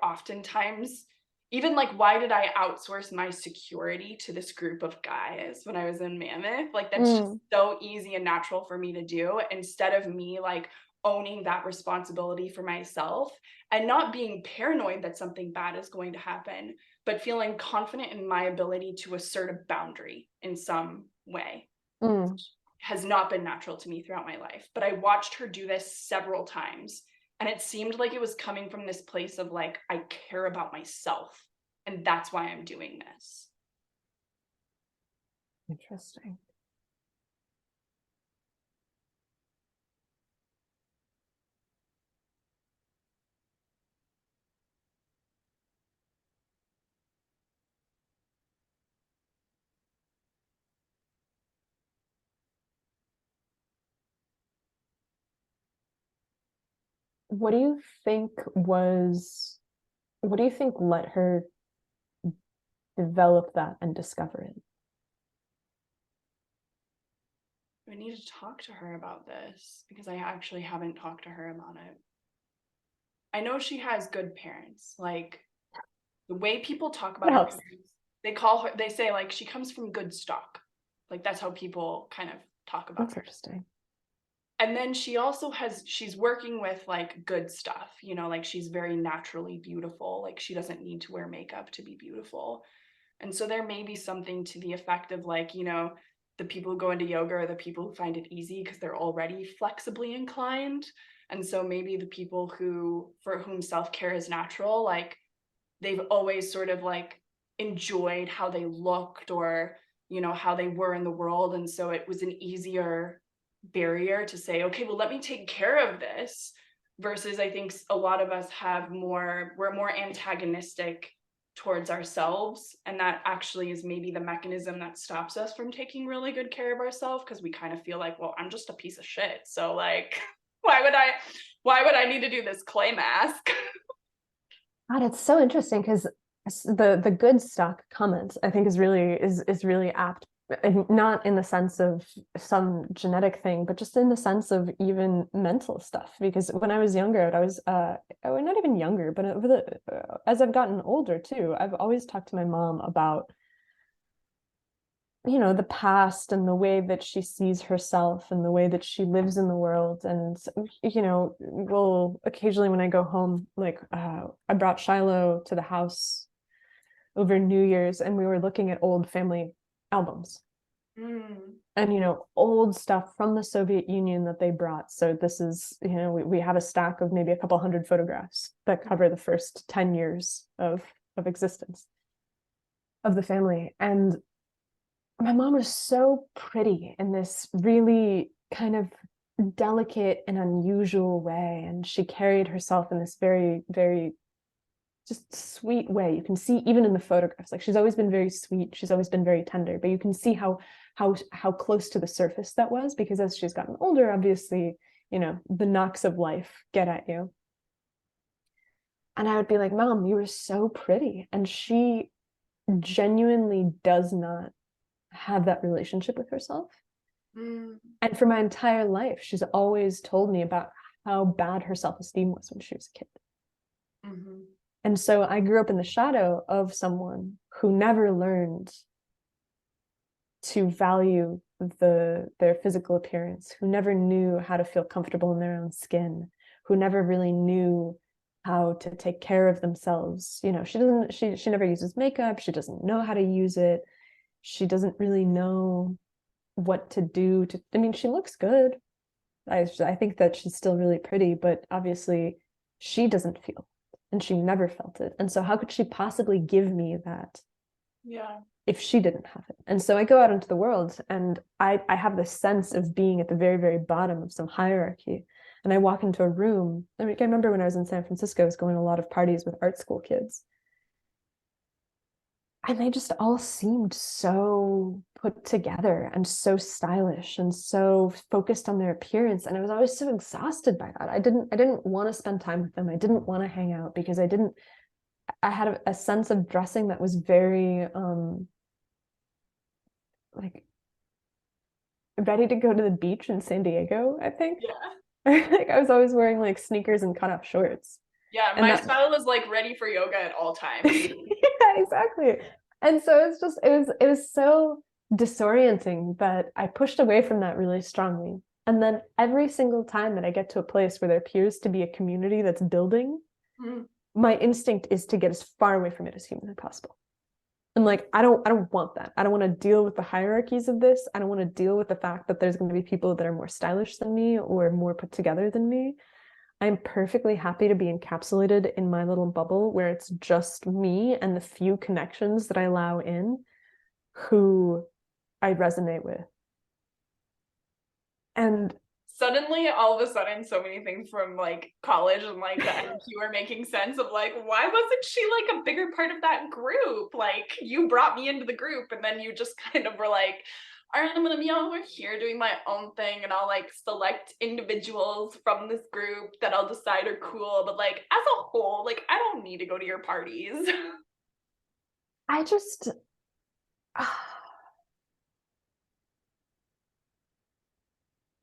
Speaker 2: oftentimes even like why did I outsource my security to this group of guys when I was in Mammoth? Like that's just
Speaker 1: mm,
Speaker 2: so easy and natural for me to do instead of me like owning that responsibility for myself and not being paranoid that something bad is going to happen, but feeling confident in my ability to assert a boundary in some way
Speaker 1: mm,
Speaker 2: has not been natural to me throughout my life. But I watched her do this several times. And it seemed like it was coming from this place of like, I care about myself. And that's why I'm doing this.
Speaker 1: interesting. What do you think was, what do you think let her develop that and discover it?
Speaker 2: I need to talk to her about this because I actually haven't talked to her about it. I know she has good parents. Like the way people talk
Speaker 1: It
Speaker 2: about her
Speaker 1: helps.
Speaker 2: parents, they say like she comes from good stock. Like that's how people kind of talk about
Speaker 1: That's
Speaker 2: her.
Speaker 1: interesting.
Speaker 2: And then she's working with like good stuff, like she's very naturally beautiful, like she doesn't need to wear makeup to be beautiful. And so there may be something to the effect of like, the people who go into yoga are the people who find it easy because they're already flexibly inclined. And so maybe the people who, for whom self-care is natural, like they've always sort of like enjoyed how they looked, or, you know, how they were in the world. And so it was an easier barrier to say, okay, well, let me take care of this. Versus I think a lot of us we're more antagonistic towards ourselves. And that actually is maybe the mechanism that stops us from taking really good care of ourselves, because we kind of feel like, well, I'm just a piece of shit. So like, why would I, why would I need to do this clay mask?
Speaker 1: God, it's so interesting because the good stock comment I think is really apt, and not in the sense of some genetic thing, but just in the sense of even mental stuff. Because when I was younger, I was not even younger, but as I've gotten older too, I've always talked to my mom about, you know, the past and the way that she sees herself and the way that she lives in the world. And, you know, well, occasionally when I go home, like I brought Shiloh to the house over New Year's, and we were looking at old family albums.
Speaker 2: Mm.
Speaker 1: And, you know, old stuff from the Soviet Union that they brought. So this is, you know, we have a stack of maybe a couple hundred photographs that cover the first 10 years of existence of the family. And my mom was so pretty in this really kind of delicate and unusual way. And she carried herself in this very, very just sweet way. You can see even in the photographs, like she's always been very sweet. She's always been very tender, but you can see how close to the surface that was, because as she's gotten older, obviously, you know, the knocks of life get at you. And I would be like, Mom, you were so pretty. And she genuinely does not have that relationship with herself.
Speaker 2: Mm.
Speaker 1: And for my entire life, she's always told me about how bad her self-esteem was when she was a kid.
Speaker 2: Mm-hmm.
Speaker 1: And so I grew up in the shadow of someone who never learned to value their physical appearance, who never knew how to feel comfortable in their own skin, who never really knew how to take care of themselves. You know, she never uses makeup, she doesn't know how to use it. She doesn't really know what to do to, I mean, she looks good. I think that she's still really pretty, but obviously she doesn't feel, and she never felt it. And so how could she possibly give me that
Speaker 2: Yeah.
Speaker 1: if she didn't have it? And so I go out into the world, and I have this sense of being at the very, very bottom of some hierarchy. And I walk into a room. I mean, I remember when I was in San Francisco, I was going to a lot of parties with art school kids. And they just all seemed so put together and so stylish and so focused on their appearance. And I was always so exhausted by that. I didn't want to spend time with them. I didn't want to hang out because I had a sense of dressing that was very like ready to go to the beach in San Diego, I think.
Speaker 2: Yeah.
Speaker 1: Like I was always wearing like sneakers and cut off shorts.
Speaker 2: Yeah.
Speaker 1: And
Speaker 2: My
Speaker 1: that
Speaker 2: style is like ready for yoga at all times.
Speaker 1: yeah, exactly. And so it was so disorienting that I pushed away from that really strongly. And then every single time that I get to a place where there appears to be a community that's building,
Speaker 2: Mm.
Speaker 1: my instinct is to get as far away from it as humanly possible. And like I don't want that. I don't want to deal with the hierarchies of this. I don't want to deal with the fact that there's going to be people that are more stylish than me or more put together than me. I'm perfectly happy to be encapsulated in my little bubble where it's just me and the few connections that I allow in who I resonate with. And
Speaker 2: Suddenly, all of a sudden, so many things from like college and like the NQ are making sense of like, why wasn't she like a bigger part of that group? Like, you brought me into the group, and then you just kind of were like, all right, I'm gonna be over here doing my own thing, and I'll like select individuals from this group that I'll decide are cool. But like, as a whole, like, I don't need to go to your parties.
Speaker 1: I just,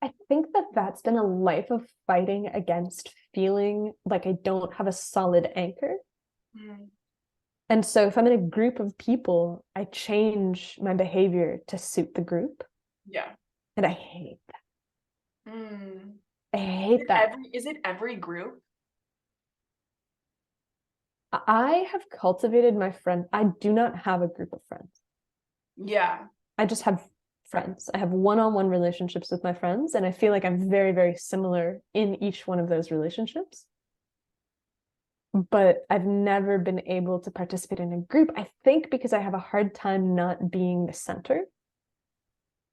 Speaker 1: I think that that's been a life of fighting against feeling like I don't have a solid anchor.
Speaker 2: Mm.
Speaker 1: And so if I'm in a group of people, I change my behavior to suit the group.
Speaker 2: Yeah.
Speaker 1: And I hate that.
Speaker 2: Mm.
Speaker 1: I hate that.
Speaker 2: Is it every group?
Speaker 1: I have cultivated my friend. I do not have a group of friends.
Speaker 2: Yeah.
Speaker 1: I just have friends. I have one-on-one relationships with my friends, and I feel like I'm very, very similar in each one of those relationships. But I've never been able to participate in a group, I think because I have a hard time not being the center.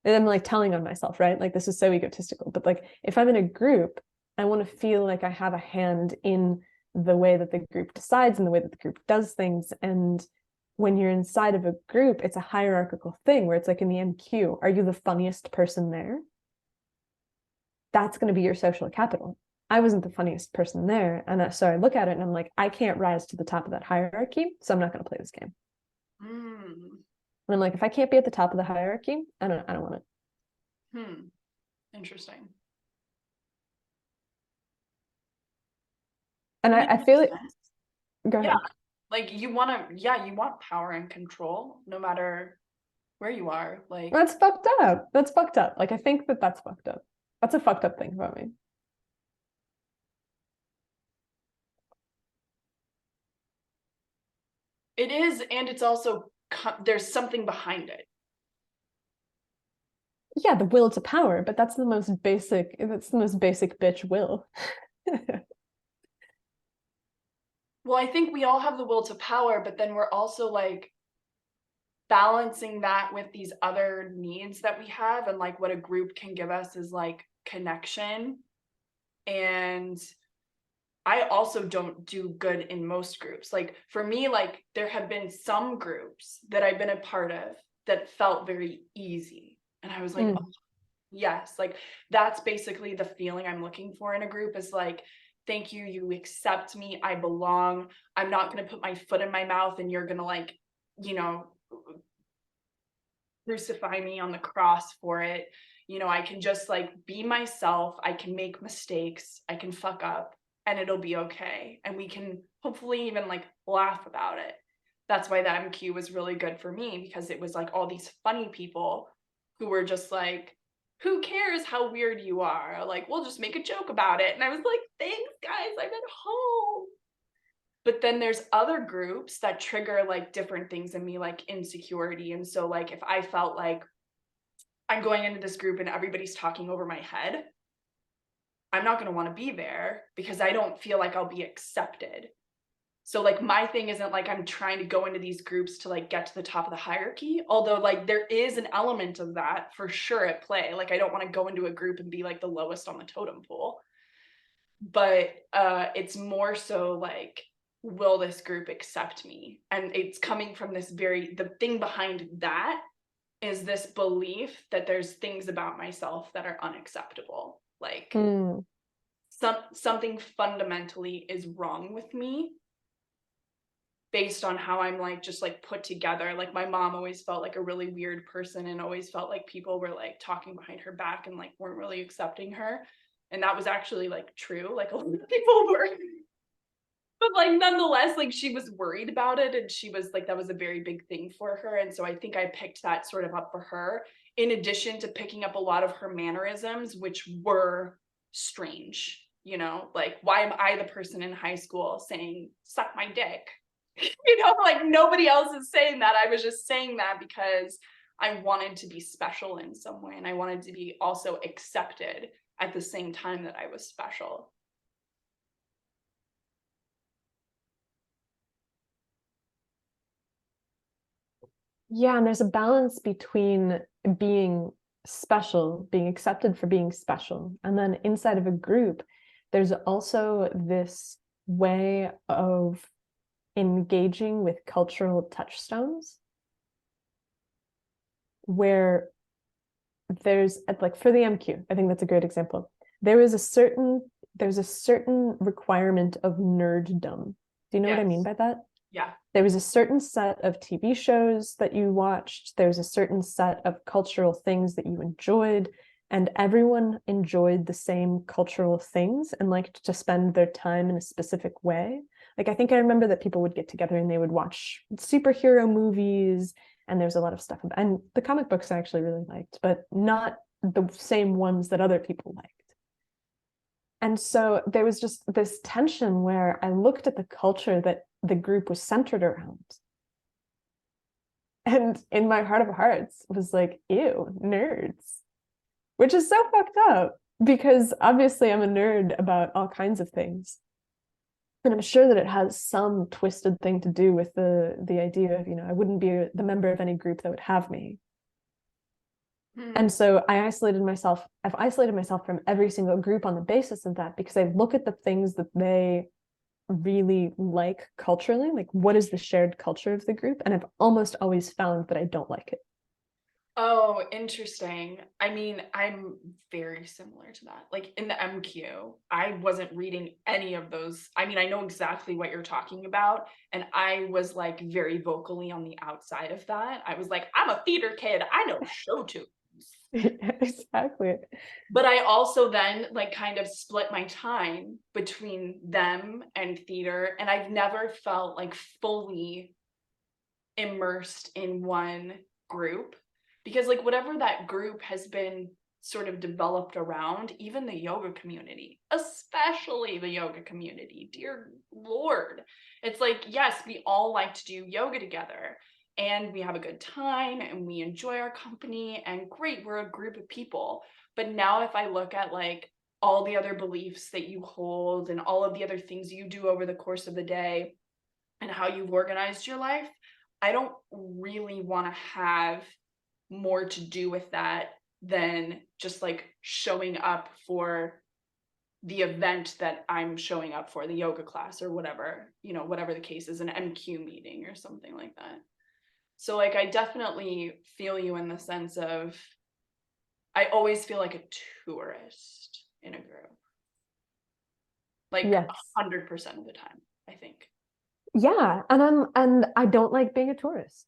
Speaker 1: And I'm like telling on myself, right? Like this is so egotistical. But like if I'm in a group, I want to feel like I have a hand in the way that the group decides and the way that the group does things. And when you're inside of a group, it's a hierarchical thing where it's like in the MQ, are you the funniest person there? That's going to be your social capital. I wasn't the funniest person there. And so I look at it and I'm like, I can't rise to the top of that hierarchy. So I'm not going to play this game. And I'm like, if I can't be at the top of the hierarchy, I don't want it.
Speaker 2: Interesting.
Speaker 1: And I feel like, go ahead.
Speaker 2: Yeah, like you want power and control no matter where you are. Like
Speaker 1: That's fucked up. That's fucked up. Like I think that that's fucked up. That's a fucked up thing about me.
Speaker 2: it is, and it's also there's something behind it.
Speaker 1: Yeah, the will to power, but that's the most basic bitch will.
Speaker 2: Well, I think we all have the will to power, but then we're also like balancing that with these other needs that we have, and like what a group can give us is like connection. And I also don't do good in most groups. Like for me, like there have been some groups that I've been a part of that felt very easy. And I was like, oh, yes, like that's basically the feeling I'm looking for in a group is like, thank you, you accept me, I belong. I'm not going to put my foot in my mouth and you're going to like, you know, crucify me on the cross for it. I can just like be myself. I can make mistakes. I can fuck up and it'll be okay. And we can hopefully even like laugh about it. That's why the MQ was really good for me because it was like all these funny people who were just like, who cares how weird you are? Like, we'll just make a joke about it. And I was like, thanks, guys. I'm at home. But then there's other groups that trigger like different things in me, like insecurity. And so, like, if I felt like I'm going into this group and everybody's talking over my head, I'm not going to want to be there because I don't feel like I'll be accepted. So like my thing isn't like I'm trying to go into these groups to like get to the top of the hierarchy, although like there is an element of that for sure at play. Like I don't want to go into a group and be like the lowest on the totem pole. But it's more so like, will this group accept me? And it's coming from the thing behind that is this belief that there's things about myself that are unacceptable. Like something fundamentally is wrong with me based on how I'm like just like put together. Like my mom always felt like a really weird person and always felt like people were like talking behind her back and like weren't really accepting her. And that was actually like true. Like a lot of people were, but like nonetheless, like she was worried about it and she was like, that was a very big thing for her. And so I think I picked that sort of up for her, in addition to picking up a lot of her mannerisms, which were strange. Like why am I the person in high school saying, suck my dick? Like nobody else is saying that. I was just saying that because I wanted to be special in some way. And I wanted to be also accepted at the same time that I was special.
Speaker 1: Yeah, and there's a balance between being special, being accepted for being special. And then inside of a group, there's also this way of engaging with cultural touchstones where there's like for the MQ, I think that's a great example. There's a certain requirement of nerddom. Do you know what I mean by that?
Speaker 2: Yeah.
Speaker 1: There was a certain set of TV shows that you watched. There's a certain set of cultural things that you enjoyed, and everyone enjoyed the same cultural things and liked to spend their time in a specific way. Like I think I remember that people would get together and they would watch superhero movies, and there's a lot of stuff. And the comic books I actually really liked, but not the same ones that other people liked. And so there was just this tension where I looked at the culture that the group was centered around. And And in my heart of hearts was like, ew, nerds, which is so fucked up because obviously I'm a nerd about all kinds of things. And I'm sure that it has some twisted thing to do with the idea of, I wouldn't be the member of any group that would have me. And so I've isolated myself from every single group on the basis of that, because I look at the things that they really like culturally, like what is the shared culture of the group? And I've almost always found that I don't like it.
Speaker 2: Oh, interesting. I mean, I'm very similar to that. Like in the MQ, I wasn't reading any of those. I mean, I know exactly what you're talking about. And I was like very vocally on the outside of that. I was like, I'm a theater kid. I know show tunes.
Speaker 1: Exactly.
Speaker 2: But I also then like kind of split my time between them and theater. And I've never felt like fully immersed in one group, because like whatever that group has been sort of developed around, even the yoga community, especially the yoga community, dear lord, it's like, yes, we all like to do yoga together and we have a good time and we enjoy our company and great, we're a group of people. But now if I look at like all the other beliefs that you hold and all of the other things you do over the course of the day and how you've organized your life, I don't really want to have more to do with that than just like showing up for the event that I'm showing up for, the yoga class or whatever, whatever the case is, an MQ meeting or something like that. So like I definitely feel you in the sense of I always feel like a tourist in a group. Like
Speaker 1: Yes.
Speaker 2: 100% of the time, I think.
Speaker 1: Yeah. And I don't like being a tourist.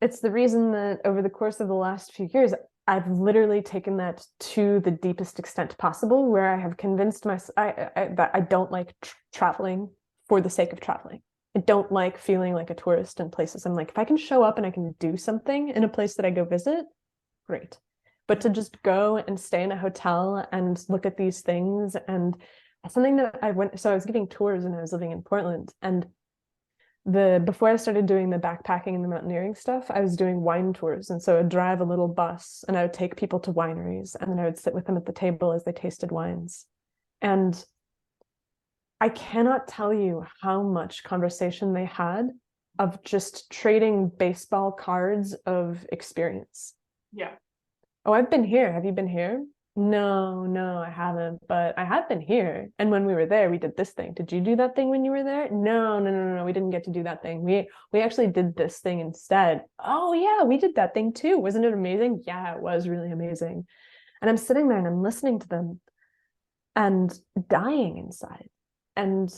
Speaker 1: It's the reason that over the course of the last few years, I've literally taken that to the deepest extent possible, where I have convinced myself that I don't like traveling for the sake of traveling. I don't like feeling like a tourist in places. I'm like, if I can show up and I can do something in a place that I go visit, great. But to just go and stay in a hotel and look at these things, and something that so I was giving tours when I was living in Portland, and before I started doing the backpacking and the mountaineering stuff, I was doing wine tours. And so I'd drive a little bus and I would take people to wineries, and then I would sit with them at the table as they tasted wines. And I cannot tell you how much conversation they had of just trading baseball cards of experience.
Speaker 2: Yeah.
Speaker 1: Oh, I've been here. Have you been here? No, I haven't, but I have been here. And when we were there, we did this thing. Did you do that thing when you were there? No, we didn't get to do that thing. We actually did this thing instead. Oh yeah, we did that thing too. Wasn't it amazing? Yeah, it was really amazing. And I'm sitting there and I'm listening to them and dying inside. And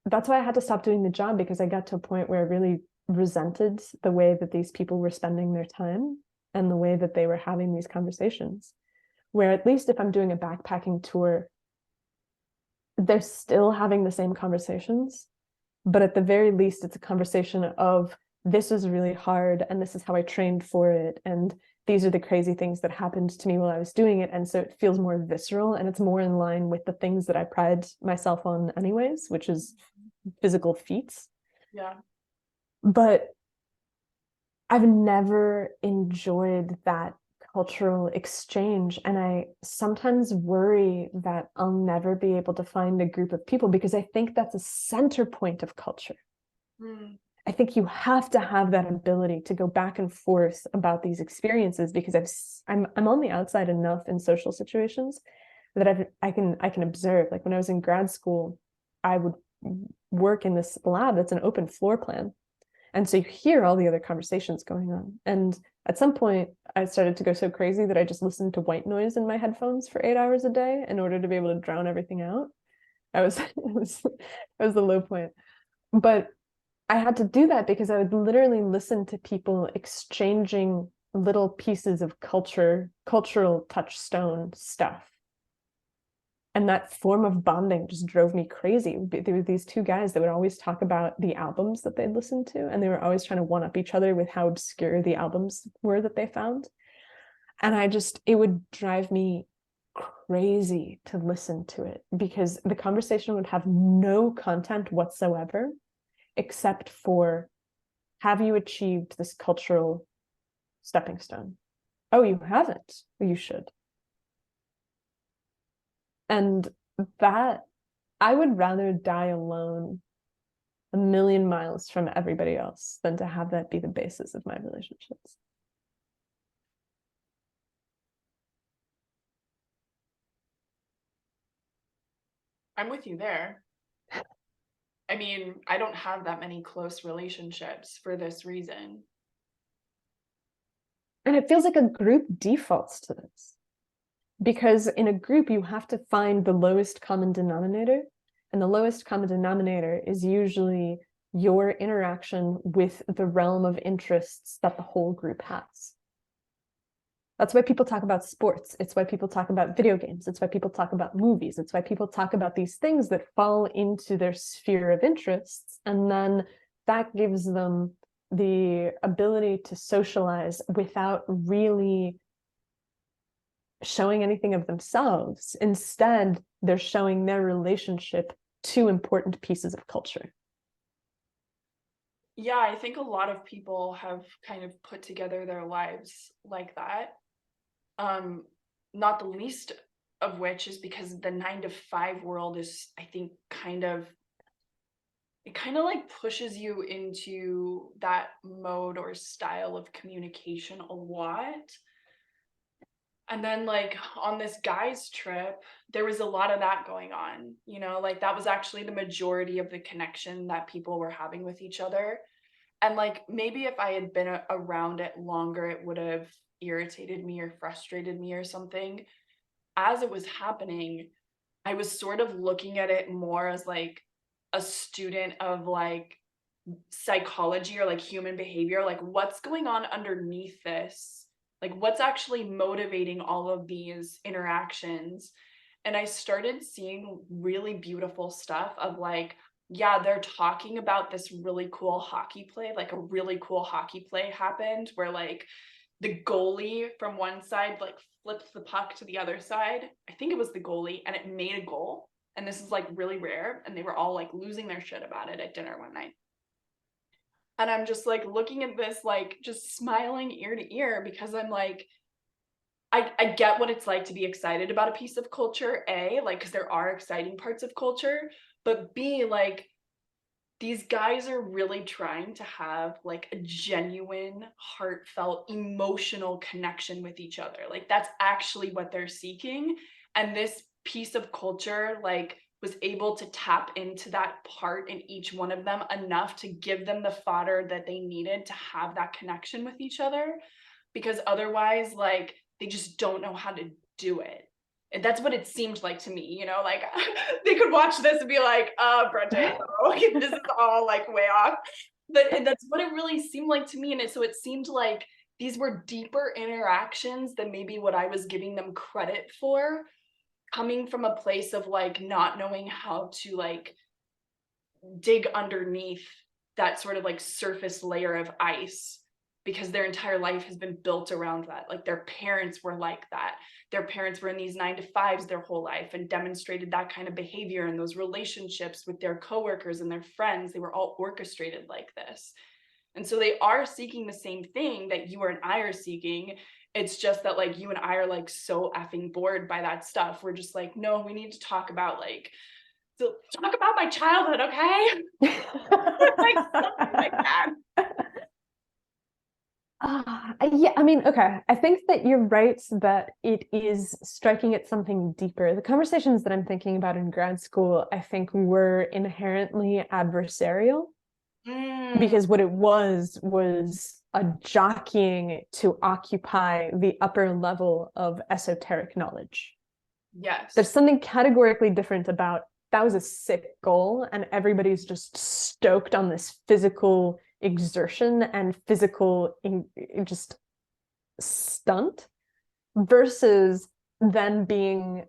Speaker 1: that's why I had to stop doing the job, because I got to a point where I really resented the way that these people were spending their time and the way that they were having these conversations. Where at least if I'm doing a backpacking tour, they're still having the same conversations, but at the very least, it's a conversation of, this was really hard and this is how I trained for it. And these are the crazy things that happened to me while I was doing it. And so it feels more visceral and it's more in line with the things that I pride myself on anyways, which is physical feats.
Speaker 2: Yeah.
Speaker 1: But I've never enjoyed that cultural exchange. And I sometimes worry that I'll never be able to find a group of people, because I think that's a center point of culture. I think you have to have that ability to go back and forth about these experiences, because I'm on the outside enough in social situations that I can observe. Like when I was in grad school, I would work in this lab that's an open floor plan. And so you hear all the other conversations going on. And at some point, I started to go so crazy that I just listened to white noise in my headphones for 8 hours a day in order to be able to drown everything out. It was the low point. But I had to do that because I would literally listen to people exchanging little pieces of cultural touchstone stuff. And that form of bonding just drove me crazy. There were these two guys that would always talk about the albums that they'd listened to, and they were always trying to one up each other with how obscure the albums were that they found. And it would drive me crazy to listen to it, because the conversation would have no content whatsoever, except for, have you achieved this cultural stepping stone. Oh, you haven't? You should. And that, I would rather die alone a million miles from everybody else than to have that be the basis of my relationships.
Speaker 2: I'm with you there. I mean, I don't have that many close relationships for this reason.
Speaker 1: And it feels like a group defaults to this. Because in a group, you have to find the lowest common denominator. And the lowest common denominator is usually your interaction with the realm of interests that the whole group has. That's why people talk about sports. It's why people talk about video games. It's why people talk about movies. It's why people talk about these things that fall into their sphere of interests. And then that gives them the ability to socialize without really showing anything of themselves. Instead, they're showing their relationship to important pieces of culture.
Speaker 2: Yeah, I think a lot of people have kind of put together their lives like that. Not the least of which is because the 9 to 5 world is, I think, it kind of like pushes you into that mode or style of communication a lot. And then like on this guy's trip, there was a lot of that going on, you know, like that was actually the majority of the connection that people were having with each other. And like maybe if I had been around it longer, it would have irritated me or frustrated me or something. As it was happening, I was sort of looking at it more as like a student of like psychology or like human behavior, like what's going on underneath this, like what's actually motivating all of these interactions. And I started seeing really beautiful stuff of like, yeah, they're talking about this really cool hockey play, like a really cool hockey play happened where like the goalie from one side like flipped the puck to the other side. I think it was the goalie, and it made a goal. And this is like really rare, and they were all like losing their shit about it at dinner one night. And I'm just like looking at this, like just smiling ear to ear because I'm like, I get what it's like to be excited about a piece of culture, A, like, because there are exciting parts of culture, but B, like, these guys are really trying to have like a genuine, heartfelt, emotional connection with each other. Like, that's actually what they're seeking. And this piece of culture, like, was able to tap into that part in each one of them enough to give them the fodder that they needed to have that connection with each other. Because otherwise, like, they just don't know how to do it. And that's what it seemed like to me, you know, like they could watch this and be like, Brentan, no, this is all like way off. But that's what it really seemed like to me. And so it seemed like these were deeper interactions than maybe what I was giving them credit for, coming from a place of like not knowing how to like dig underneath that sort of like surface layer of ice, because their entire life has been built around that. Like their parents were like that. Their parents were in these 9 to 5s their whole life and demonstrated that kind of behavior, and those relationships with their coworkers and their friends, they were all orchestrated like this. And so they are seeking the same thing that you and I are seeking. It's just that like you and I are like so effing bored by that stuff. We're just like, no, we need to talk about like, so talk about my childhood, okay? Like something like that.
Speaker 1: Yeah, I mean, okay. I think that you're right that it is striking at something deeper. The conversations that I'm thinking about in grad school, I think, were inherently adversarial because what it was a jockeying to occupy the upper level of esoteric knowledge.
Speaker 2: Yes.
Speaker 1: There's something categorically different about that was a sick goal, and everybody's just stoked on this physical exertion and physical just stunt versus them being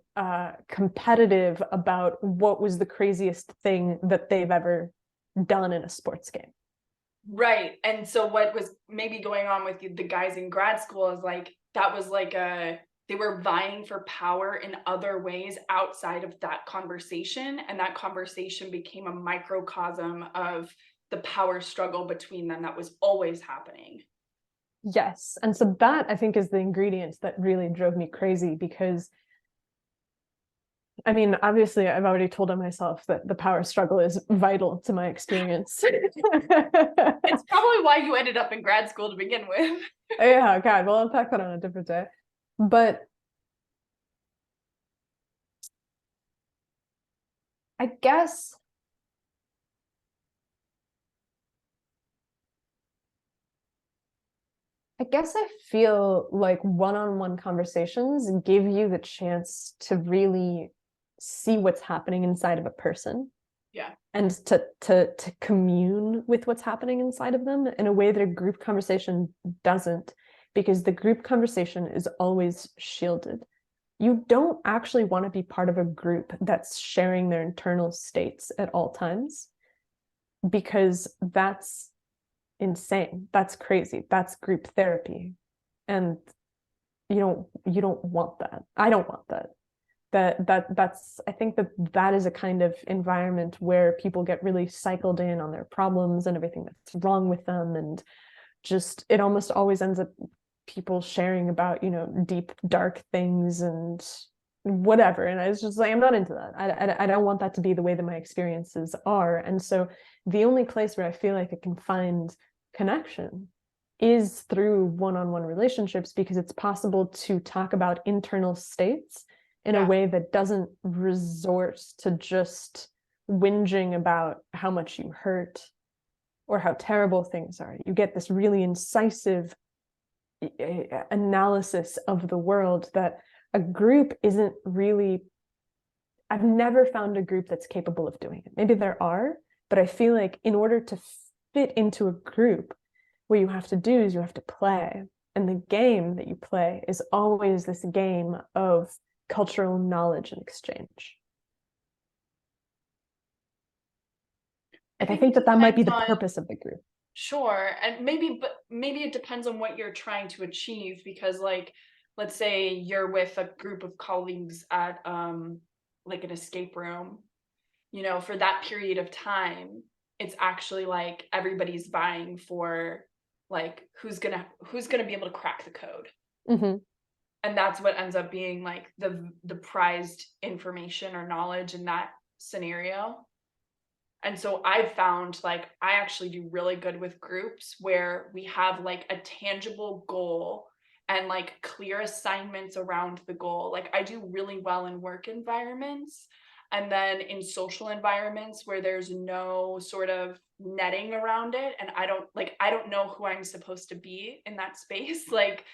Speaker 1: competitive about what was the craziest thing that they've ever done in a sports game.
Speaker 2: Right. And so what was maybe going on with the guys in grad school is like that was like they were vying for power in other ways outside of that conversation, and that conversation became a microcosm of the power struggle between them that was always happening.
Speaker 1: Yes. And so that I think is the ingredient that really drove me crazy because I mean, obviously I've already told on myself that the power struggle is vital to my experience.
Speaker 2: It's probably why you ended up in grad school to begin with.
Speaker 1: Yeah, God, we'll unpack that on a different day. But I guess I feel like one-on-one conversations give you the chance to really see what's happening inside of a person
Speaker 2: Yeah.
Speaker 1: and to commune with what's happening inside of them in a way that a group conversation doesn't, because the group conversation is always shielded. You don't actually want to be part of a group that's sharing their internal states at all times, because that's insane. That's crazy. That's group therapy. And you don't want that. I don't want that. That's I think that is a kind of environment where people get really cycled in on their problems and everything that's wrong with them, and just it almost always ends up people sharing about deep dark things and whatever. And I was just like, I'm not into that. I don't want that to be the way that my experiences are. And so the only place where I feel like I can find connection is through one-on-one relationships, because it's possible to talk about internal states in a way that doesn't resort to just whinging about how much you hurt or how terrible things are. You get this really incisive analysis of the world that a group isn't really. I've never found a group that's capable of doing it. Maybe there are, but I feel like in order to fit into a group, what you have to do is you have to play. And the game that you play is always this game of cultural knowledge and exchange. Like, I think that might be the purpose of the group.
Speaker 2: Sure. And maybe it depends on what you're trying to achieve, because like let's say you're with a group of colleagues at like an escape room, for that period of time, it's actually like everybody's vying for like who's gonna be able to crack the code.
Speaker 1: Mm-hmm.
Speaker 2: And that's what ends up being like the prized information or knowledge in that scenario. And so I've found like I actually do really good with groups where we have like a tangible goal and like clear assignments around the goal. Like I do really well in work environments, and then in social environments where there's no sort of netting around it, and I don't know who I'm supposed to be in that space. Like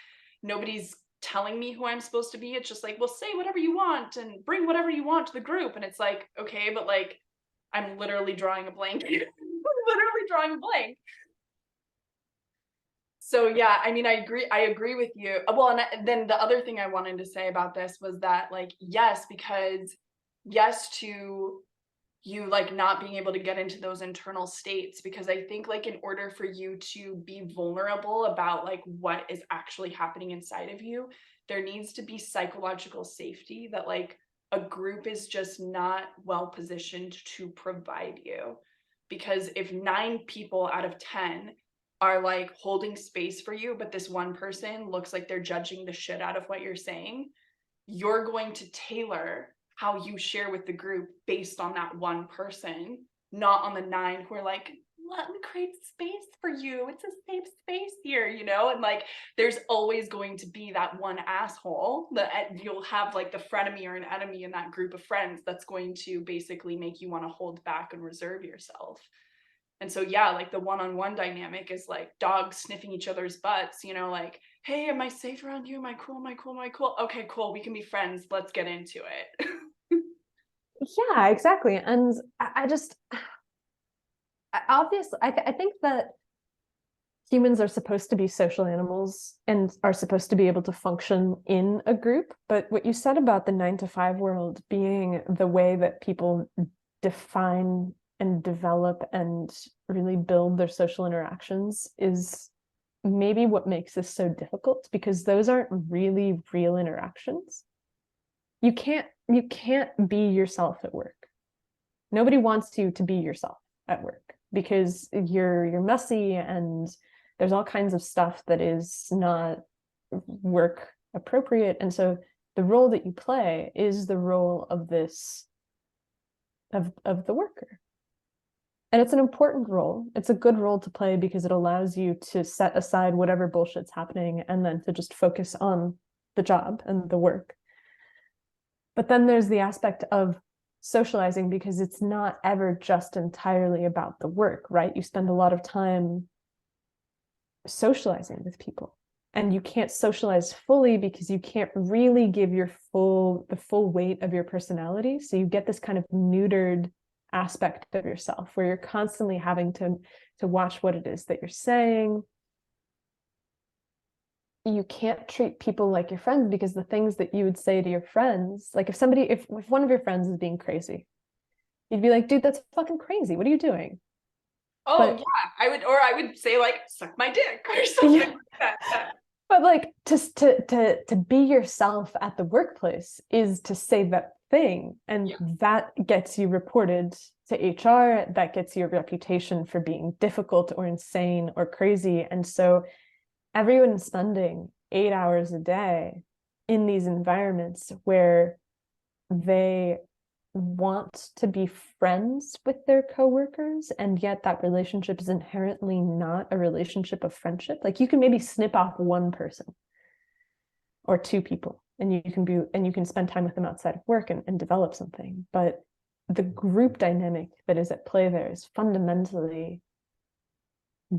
Speaker 2: nobody's telling me who I'm supposed to be. It's just like, well, say whatever you want and bring whatever you want to the group. And it's like, okay, but like I'm literally drawing a blank. Literally drawing a blank. So yeah, I mean, I agree with you. Well, and then the other thing I wanted to say about this was that like, yes, because yes to you like not being able to get into those internal states, because I think like in order for you to be vulnerable about like what is actually happening inside of you, there needs to be psychological safety that like a group is just not well positioned to provide you. Because if 9 people out of 10 are like holding space for you, but this one person looks like they're judging the shit out of what you're saying, you're going to tailor how you share with the group based on that one person, not on the 9 who are like, let me create space for you. It's a safe space here, And like, there's always going to be that one asshole that you'll have like the frenemy or an enemy in that group of friends that's going to basically make you want to hold back and reserve yourself. And so, yeah, like the one-on-one dynamic is like dogs sniffing each other's butts, like, hey, am I safe around you? Am I cool? Am I cool? Am I cool? Okay, cool. We can be friends. Let's get into it.
Speaker 1: Yeah, exactly. And I just obviously I think that humans are supposed to be social animals and are supposed to be able to function in a group. But what you said about the 9 to 5 world being the way that people define and develop and really build their social interactions is maybe what makes this so difficult, because those aren't really real interactions. You can't be yourself at work. Nobody wants you to be yourself at work because you're messy and there's all kinds of stuff that is not work appropriate. And so the role that you play is the role of this of the worker. And it's an important role. It's a good role to play because it allows you to set aside whatever bullshit's happening and then to just focus on the job and the work. But then there's the aspect of socializing, because it's not ever just entirely about the work, right? You spend a lot of time socializing with people, and you can't socialize fully because you can't really give the full weight of your personality. So you get this kind of neutered aspect of yourself where you're constantly having to watch what it is that you're saying. You can't treat people like your friends, because the things that you would say to your friends, like if one of your friends is being crazy, you'd be like, dude, that's fucking crazy, what are you doing?
Speaker 2: Oh
Speaker 1: But
Speaker 2: yeah, I would say like suck my dick or something
Speaker 1: yeah,
Speaker 2: like that. Yeah.
Speaker 1: but like to be yourself at the workplace is to say that thing, and
Speaker 2: Yeah.
Speaker 1: that gets you reported to HR, that gets you a reputation for being difficult or insane or crazy. And so everyone's spending 8 hours a day in these environments where they want to be friends with their coworkers, and yet that relationship is inherently not a relationship of friendship. Like you can maybe snip off one person or two people, and you can spend time with them outside of work and develop something. But the group dynamic that is at play there is fundamentally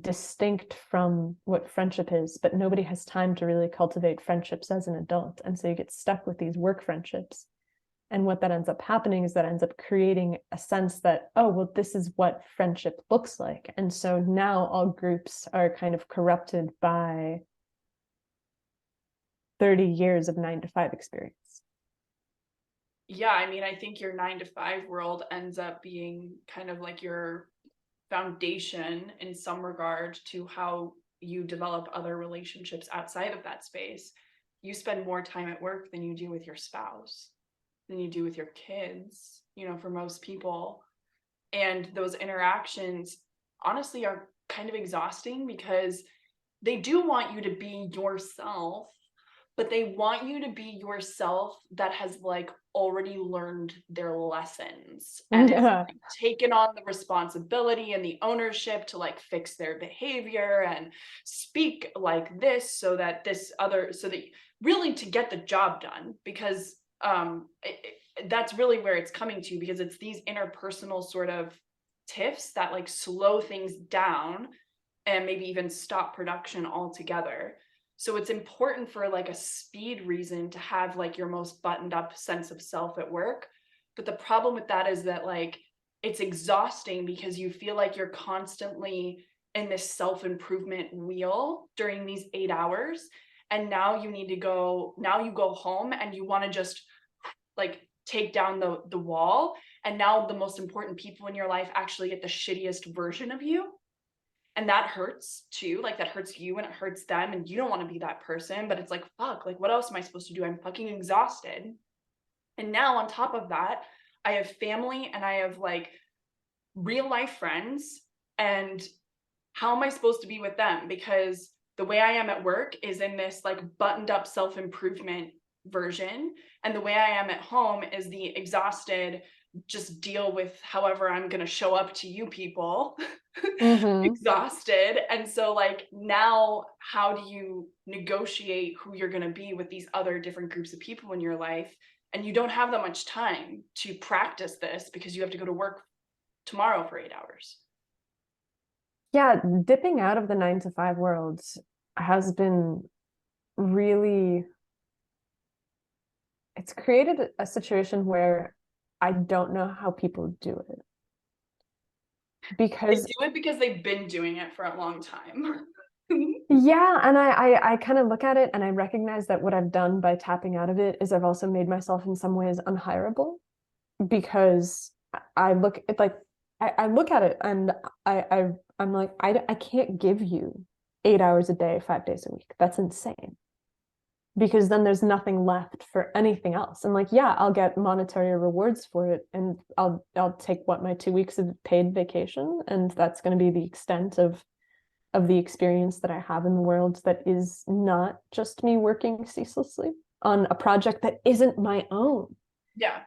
Speaker 1: distinct from what friendship is, but nobody has time to really cultivate friendships as an adult. And so you get stuck with these work friendships. And what that ends up happening is that ends up creating a sense that, oh, well, this is what friendship looks like. And so now all groups are kind of corrupted by 30 years of 9 to 5 experience.
Speaker 2: Yeah, I mean, I think your 9 to 5 world ends up being kind of like your foundation in some regard to how you develop other relationships outside of that space. You spend more time at work than you do with your spouse, than you do with your kids, for most people. And those interactions honestly are kind of exhausting because they do want you to be yourself, but they want you to be yourself that has like already learned their lessons and is like, taken on the responsibility and the ownership to like fix their behavior and speak like this so that really to get the job done, because that's really where it's coming to, because it's these interpersonal sort of tiffs that like slow things down and maybe even stop production altogether. So it's important for like a speed reason to have like your most buttoned up sense of self at work. But the problem with that is that like it's exhausting because you feel like you're constantly in this self-improvement wheel during these 8 hours. And now you go home and you want to just like take down the wall. And now the most important people in your life actually get the shittiest version of you. And that hurts too. Like that hurts you and it hurts them. And you don't want to be that person, but it's like, fuck, like what else am I supposed to do? I'm fucking exhausted. And now on top of that, I have family and I have like real life friends. And how am I supposed to be with them? Because the way I am at work is in this like buttoned up self-improvement version. And the way I am at home is the exhausted, just deal with however I'm going to show up to you people. Exhausted. And so like now how do you negotiate who you're going to be with these other different groups of people in your life? And you don't have that much time to practice this because you have to go to work tomorrow for 8 hours.
Speaker 1: Yeah, dipping out of the 9 to 5 world has been really, it's created a situation where I don't know how people do it.
Speaker 2: They
Speaker 1: Because
Speaker 2: do it because they've been doing it for a long time.
Speaker 1: yeah, and I kind of look at it and I recognize that what I've done by tapping out of it is I've also made myself in some ways unhireable, because I look at like I look at it and I'm like, I can't give you 8 hours a day, 5 days a week. That's insane. Because then there's nothing left for anything else. And like, yeah, I'll get monetary rewards for it, and I'll take my 2 weeks of paid vacation, and that's going to be the extent of of the experience that I have in the world that is not just me working ceaselessly on a project that isn't my own.
Speaker 2: Yeah.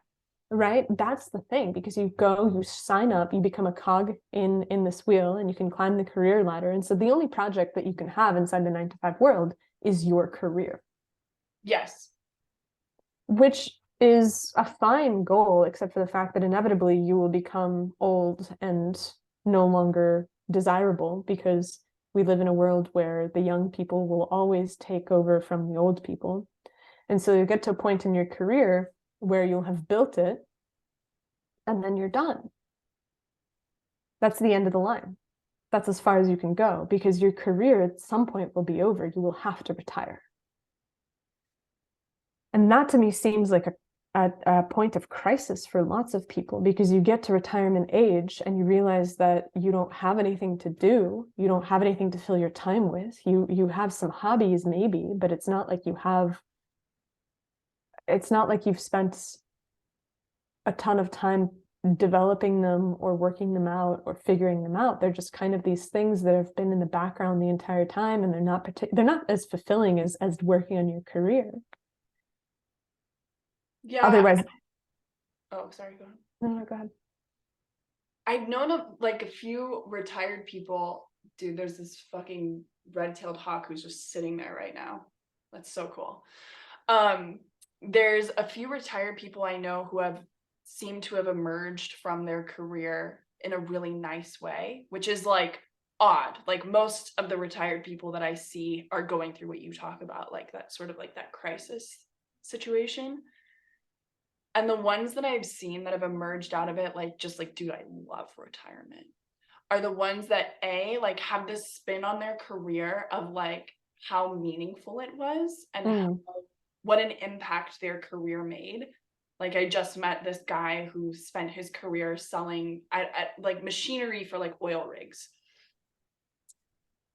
Speaker 1: Right? That's the thing, because you go, you sign up, you become a cog in this wheel, and you can climb the career ladder. And so the only project that you can have inside the 9 to 5 world is your career.
Speaker 2: Yes.
Speaker 1: Which is a fine goal, except for the fact that inevitably you will become old and no longer desirable, because we live in a world where the young people will always take over from the old people. And so you get to a point in your career where you'll have built it, and then you're done. That's the end of the line. That's as far as you can go, because your career at some point will be over. You will have to retire. And that to me seems like a point of crisis for lots of people, because you get to retirement age and you realize that you don't have anything to do. You don't have anything to fill your time with. You have some hobbies maybe, but it's not like you've spent a ton of time developing them or working them out or figuring them out. They're just kind of these things that have been in the background the entire time, and they're not as fulfilling as working on your career.
Speaker 2: Yeah.
Speaker 1: Otherwise,
Speaker 2: Oh, sorry, go on.
Speaker 1: no, go ahead.
Speaker 2: I've known of like a few retired people. Dude, there's this fucking red-tailed hawk who's just sitting there right now. That's so cool. There's a few retired people I know who have seemed to have emerged from their career in a really nice way, which is like odd. Like most of the retired people that I see are going through what you talk about, like that sort of like that crisis situation. And the ones that I've seen that have emerged out of it, like just like, dude, I love retirement, are the ones that like have this spin on their career of like how meaningful it was and what an impact their career made. Like I just met this guy who spent his career selling at like machinery for like oil rigs.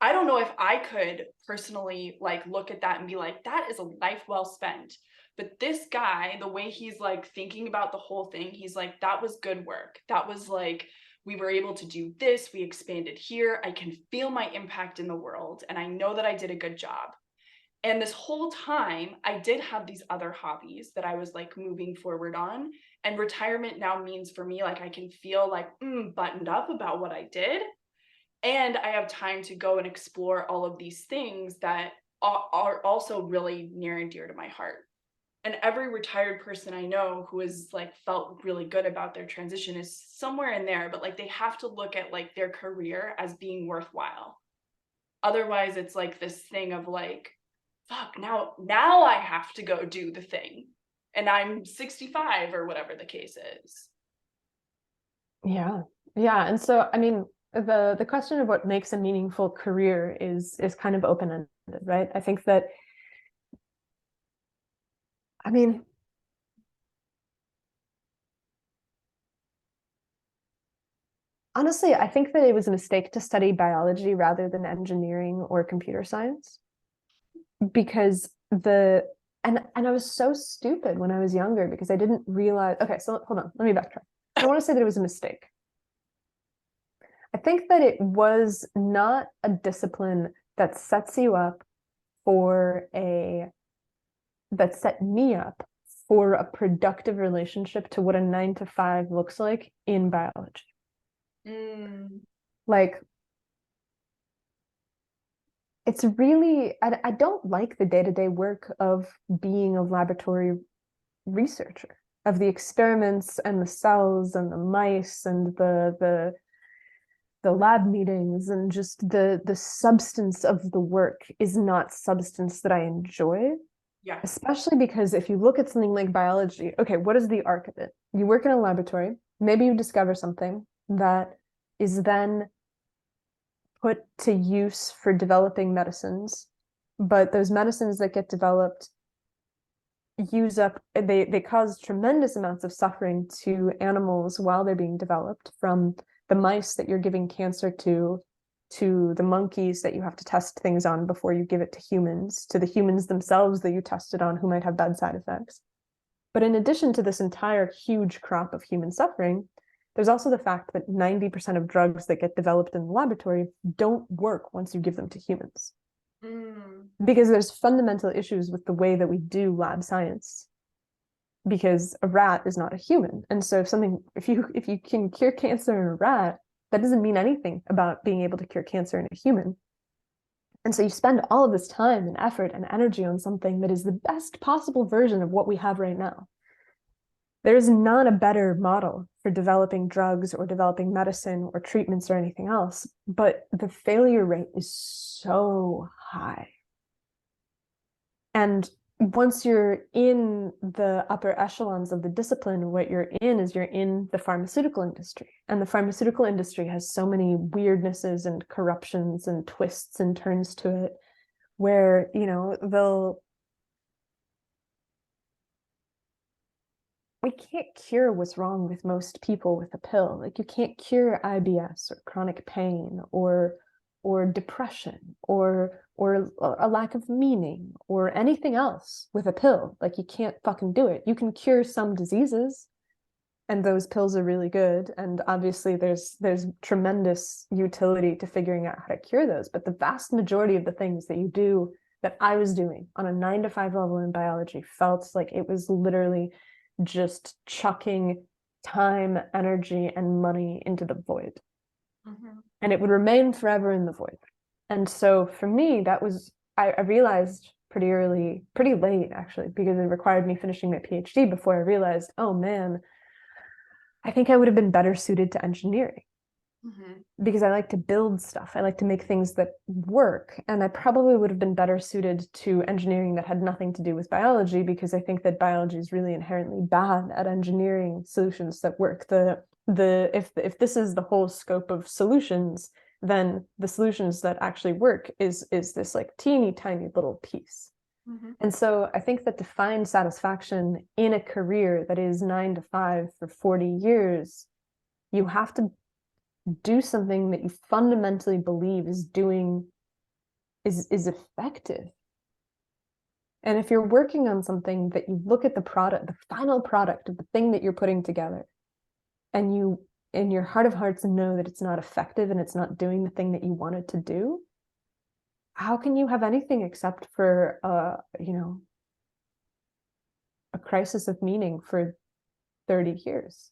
Speaker 2: I don't know if I could personally like look at that and be like, that is a life well spent. But this guy, the way he's like thinking about the whole thing, he's like, that was good work. That was like, we were able to do this. We expanded here. I can feel my impact in the world. And I know that I did a good job. And this whole time, I did have these other hobbies that I was like moving forward on. And retirement now means for me, like I can feel like buttoned up about what I did. And I have time to go and explore all of these things that are also really near and dear to my heart. And every retired person I know who has like felt really good about their transition is somewhere in there, but like they have to look at like their career as being worthwhile. Otherwise, it's like this thing of like, fuck, now I have to go do the thing. And I'm 65 or whatever the case is.
Speaker 1: Yeah. Yeah. And so, I mean, the question of what makes a meaningful career is kind of open-ended, right? I think that, I mean, honestly, I think that it was a mistake to study biology rather than engineering or computer science, because and I was so stupid when I was younger because I didn't realize. Okay, so hold on, let me backtrack. I don't want to say that it was a mistake. I think that it was not a discipline that sets you up for that set me up for a productive relationship to what a 9 to 5 looks like in biology. Like, it's really, I don't like the day-to-day work of being a laboratory researcher, of the experiments and the cells and the mice and the lab meetings, and just the substance of the work is not substance that I enjoy.
Speaker 2: Yeah.
Speaker 1: Especially because if you look at something like biology, okay, what is the arc of it? You work in a laboratory, maybe you discover something that is then put to use for developing medicines, but those medicines that get developed they cause tremendous amounts of suffering to animals while they're being developed, from the mice that you're giving cancer to the monkeys that you have to test things on before you give it to humans, to the humans themselves that you tested on who might have bad side effects. But in addition to this entire huge crop of human suffering, there's also the fact that 90% of drugs that get developed in the laboratory don't work once you give them to humans. Because there's fundamental issues with the way that we do lab science. Because a rat is not a human. And so if you can cure cancer in a rat, that doesn't mean anything about being able to cure cancer in a human. And so you spend all of this time and effort and energy on something that is the best possible version of what we have right now. There is not a better model for developing drugs or developing medicine or treatments or anything else, but the failure rate is so high. And once you're in the upper echelons of the discipline, what you're in is you're in the pharmaceutical industry. And the pharmaceutical industry has so many weirdnesses and corruptions and twists and turns to it where, we can't cure what's wrong with most people with a pill. Like you can't cure IBS or chronic pain or depression or a lack of meaning or anything else with a pill. Like you can't fucking do it. You can cure some diseases, and those pills are really good. And obviously there's tremendous utility to figuring out how to cure those. But the vast majority of the things that you do, that I was doing on a 9 to 5 level in biology, felt like it was literally just chucking time, energy, and money into the void. And it would remain forever in the void. And so for me, that was, I realized pretty early, pretty late actually, because it required me finishing my PhD before I realized, oh man, I think I would have been better suited to engineering. Because I like to build stuff. I like to make things that work. And I probably would have been better suited to engineering that had nothing to do with biology, because I think that biology is really inherently bad at engineering solutions that work. If this is the whole scope of solutions, then the solutions that actually work is this like teeny tiny little piece. And so I think that to find satisfaction in a career that is 9 to 5 for 40 years, you have to do something that you fundamentally believe is effective. And if you're working on something that you look at the product, the final product of the thing that you're putting together, and you in your heart of hearts know that it's not effective and it's not doing the thing that you want it to do, how can you have anything except for a crisis of meaning for 30 years?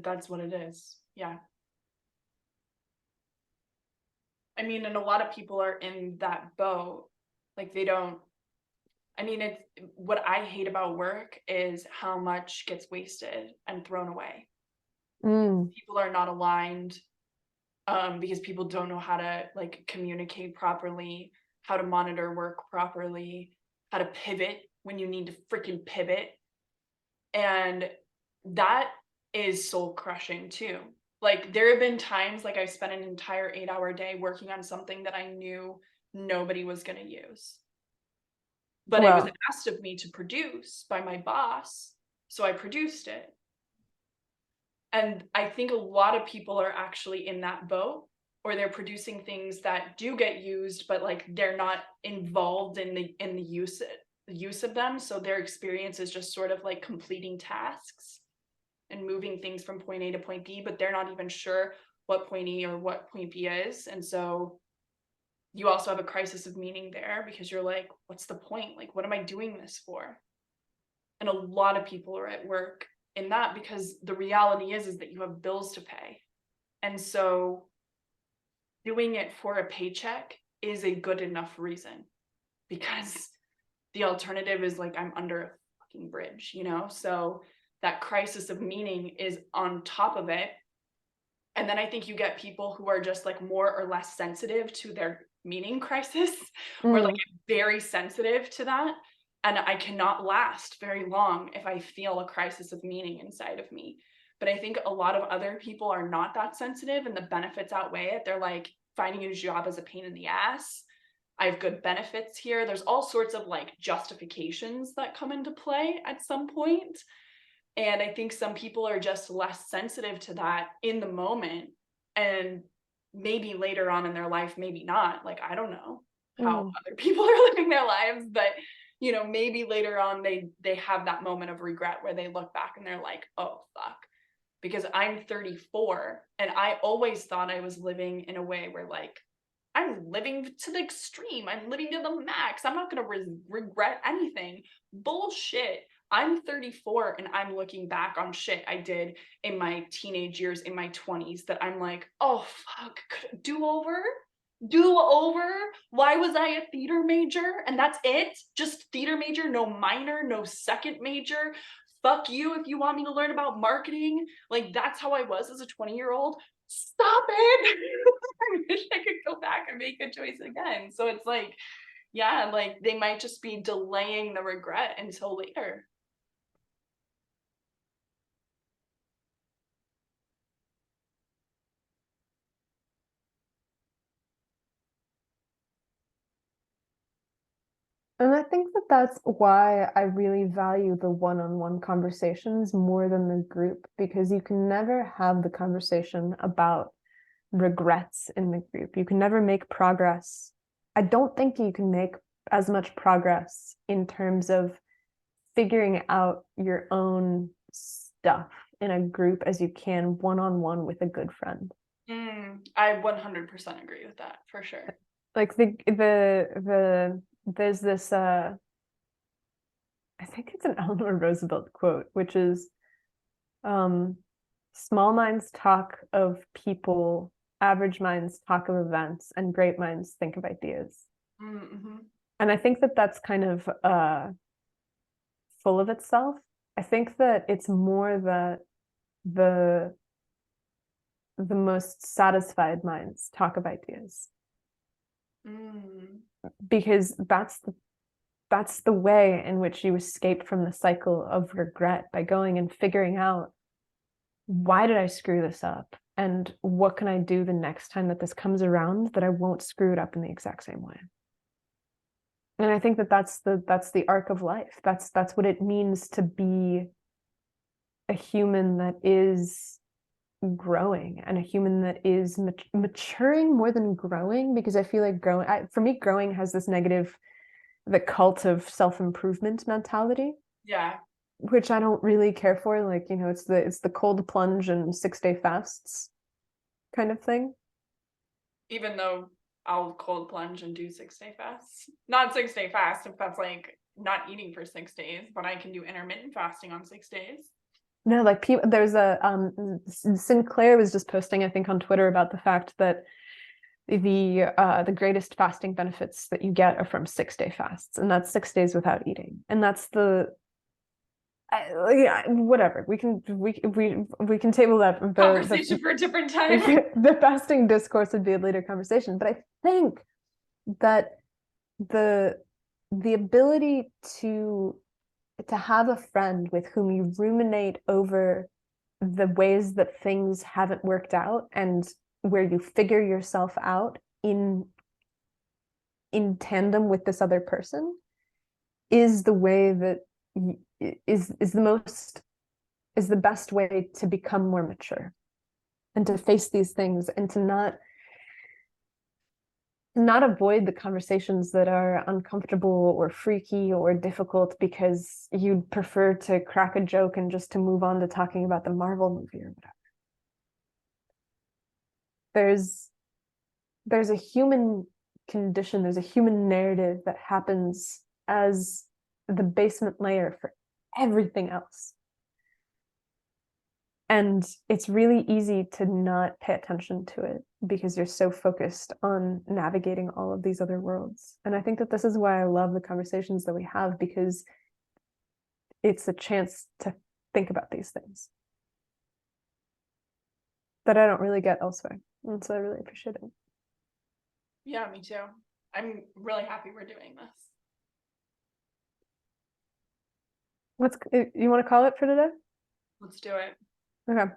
Speaker 2: That's what it is. Yeah. I mean, and a lot of people are in that boat. Like it's what I hate about work is how much gets wasted and thrown away. People are not aligned because people don't know how to like communicate properly, how to monitor work properly, how to pivot when you need to freaking pivot. And that is soul crushing too. Like there have been times like I spent an entire 8-hour day working on something that I knew nobody was going to use. But it was asked of me to produce by my boss, so I produced it. And I think a lot of people are actually in that boat, or they're producing things that do get used, but like they're not involved in the use of them. So their experience is just sort of like completing tasks and moving things from point A to point B, but they're not even sure what point E or what point B is. And so you also have a crisis of meaning there, because you're like, what's the point? Like, what am I doing this for? And a lot of people are at work in that, because the reality is that you have bills to pay. And so doing it for a paycheck is a good enough reason, because the alternative is like, I'm under a fucking bridge, So that crisis of meaning is on top of it. And then I think you get people who are just like more or less sensitive to their meaning crisis, or like very sensitive to that. And I cannot last very long if I feel a crisis of meaning inside of me. But I think a lot of other people are not that sensitive, and the benefits outweigh it. They're like, finding a job is a pain in the ass. I have good benefits here. There's all sorts of like justifications that come into play at some point. And I think some people are just less sensitive to that in the moment. And maybe later on in their life, maybe not. Like, I don't know how other people are living their lives, but maybe later on they have that moment of regret where they look back and they're like, oh, fuck. because I'm 34 and I always thought I was living in a way where like I'm living to the extreme. I'm living to the max. I'm not going to regret anything. Bullshit. I'm 34 and I'm looking back on shit I did in my teenage years, in my 20s, that I'm like, oh, fuck, do over? Do over? Why was I a theater major? And that's it? Just theater major, no minor, no second major. Fuck you if you want me to learn about marketing. Like, that's how I was as a 20-year-old. Stop it. I wish I could go back and make a choice again. So it's like, yeah, like they might just be delaying the regret until later.
Speaker 1: And I think that that's why I really value the one-on-one conversations more than the group, because you can never have the conversation about regrets in the group. You can never make progress. I don't think you can make as much progress in terms of figuring out your own stuff in a group as you can one-on-one with a good friend.
Speaker 2: I 100% agree with that for sure.
Speaker 1: Like there's this I think it's an Eleanor Roosevelt quote, which is um small minds talk of people, average minds talk of events, and great minds think of ideas.
Speaker 2: Mm-hmm.
Speaker 1: And I think that that's kind of full of itself. I think that it's more that the the most satisfied minds talk of ideas,
Speaker 2: Mm.
Speaker 1: because that's the way in which you escape from the cycle of regret, by going and figuring out, why did I screw this up? And what can I do the next time that this comes around that I won't screw it up in the exact same way? And I think that that's the arc of life. That's what it means to be a human that is growing, and a human that is maturing more than growing, because I feel like for me, growing has this negative, the cult of self-improvement mentality,
Speaker 2: Yeah.
Speaker 1: which I don't really care for. Like, it's the cold plunge and 6-day fasts kind of thing.
Speaker 2: Even though I'll cold plunge and do 6-day fasts. Not 6-day fast if that's like not eating for 6 days, but I can do intermittent fasting on 6 days.
Speaker 1: No, like people, there's a Sinclair was just posting, I think, on Twitter about the fact that the greatest fasting benefits that you get are from 6-day fasts, and that's 6 days without eating. And that's yeah, whatever. We can table that.
Speaker 2: Conversation for a different time.
Speaker 1: The fasting discourse would be a later conversation, but I think that the the ability to have a friend with whom you ruminate over the ways that things haven't worked out, and where you figure yourself out in tandem with this other person, is the way that is the most is the best way to become more mature, and to face these things, and to not avoid the conversations that are uncomfortable or freaky or difficult because you'd prefer to crack a joke and just to move on to talking about the Marvel movie or whatever. There's there's a human condition, there's a human narrative that happens as the basement layer for everything else. And it's really easy to not pay attention to it because you're so focused on navigating all of these other worlds. And I think that this is why I love the conversations that we have, because it's a chance to think about these things that I don't really get elsewhere. And so I really appreciate it.
Speaker 2: Yeah, me too. I'm really happy we're doing this.
Speaker 1: You want to call it for today?
Speaker 2: Let's do it.
Speaker 1: Okay.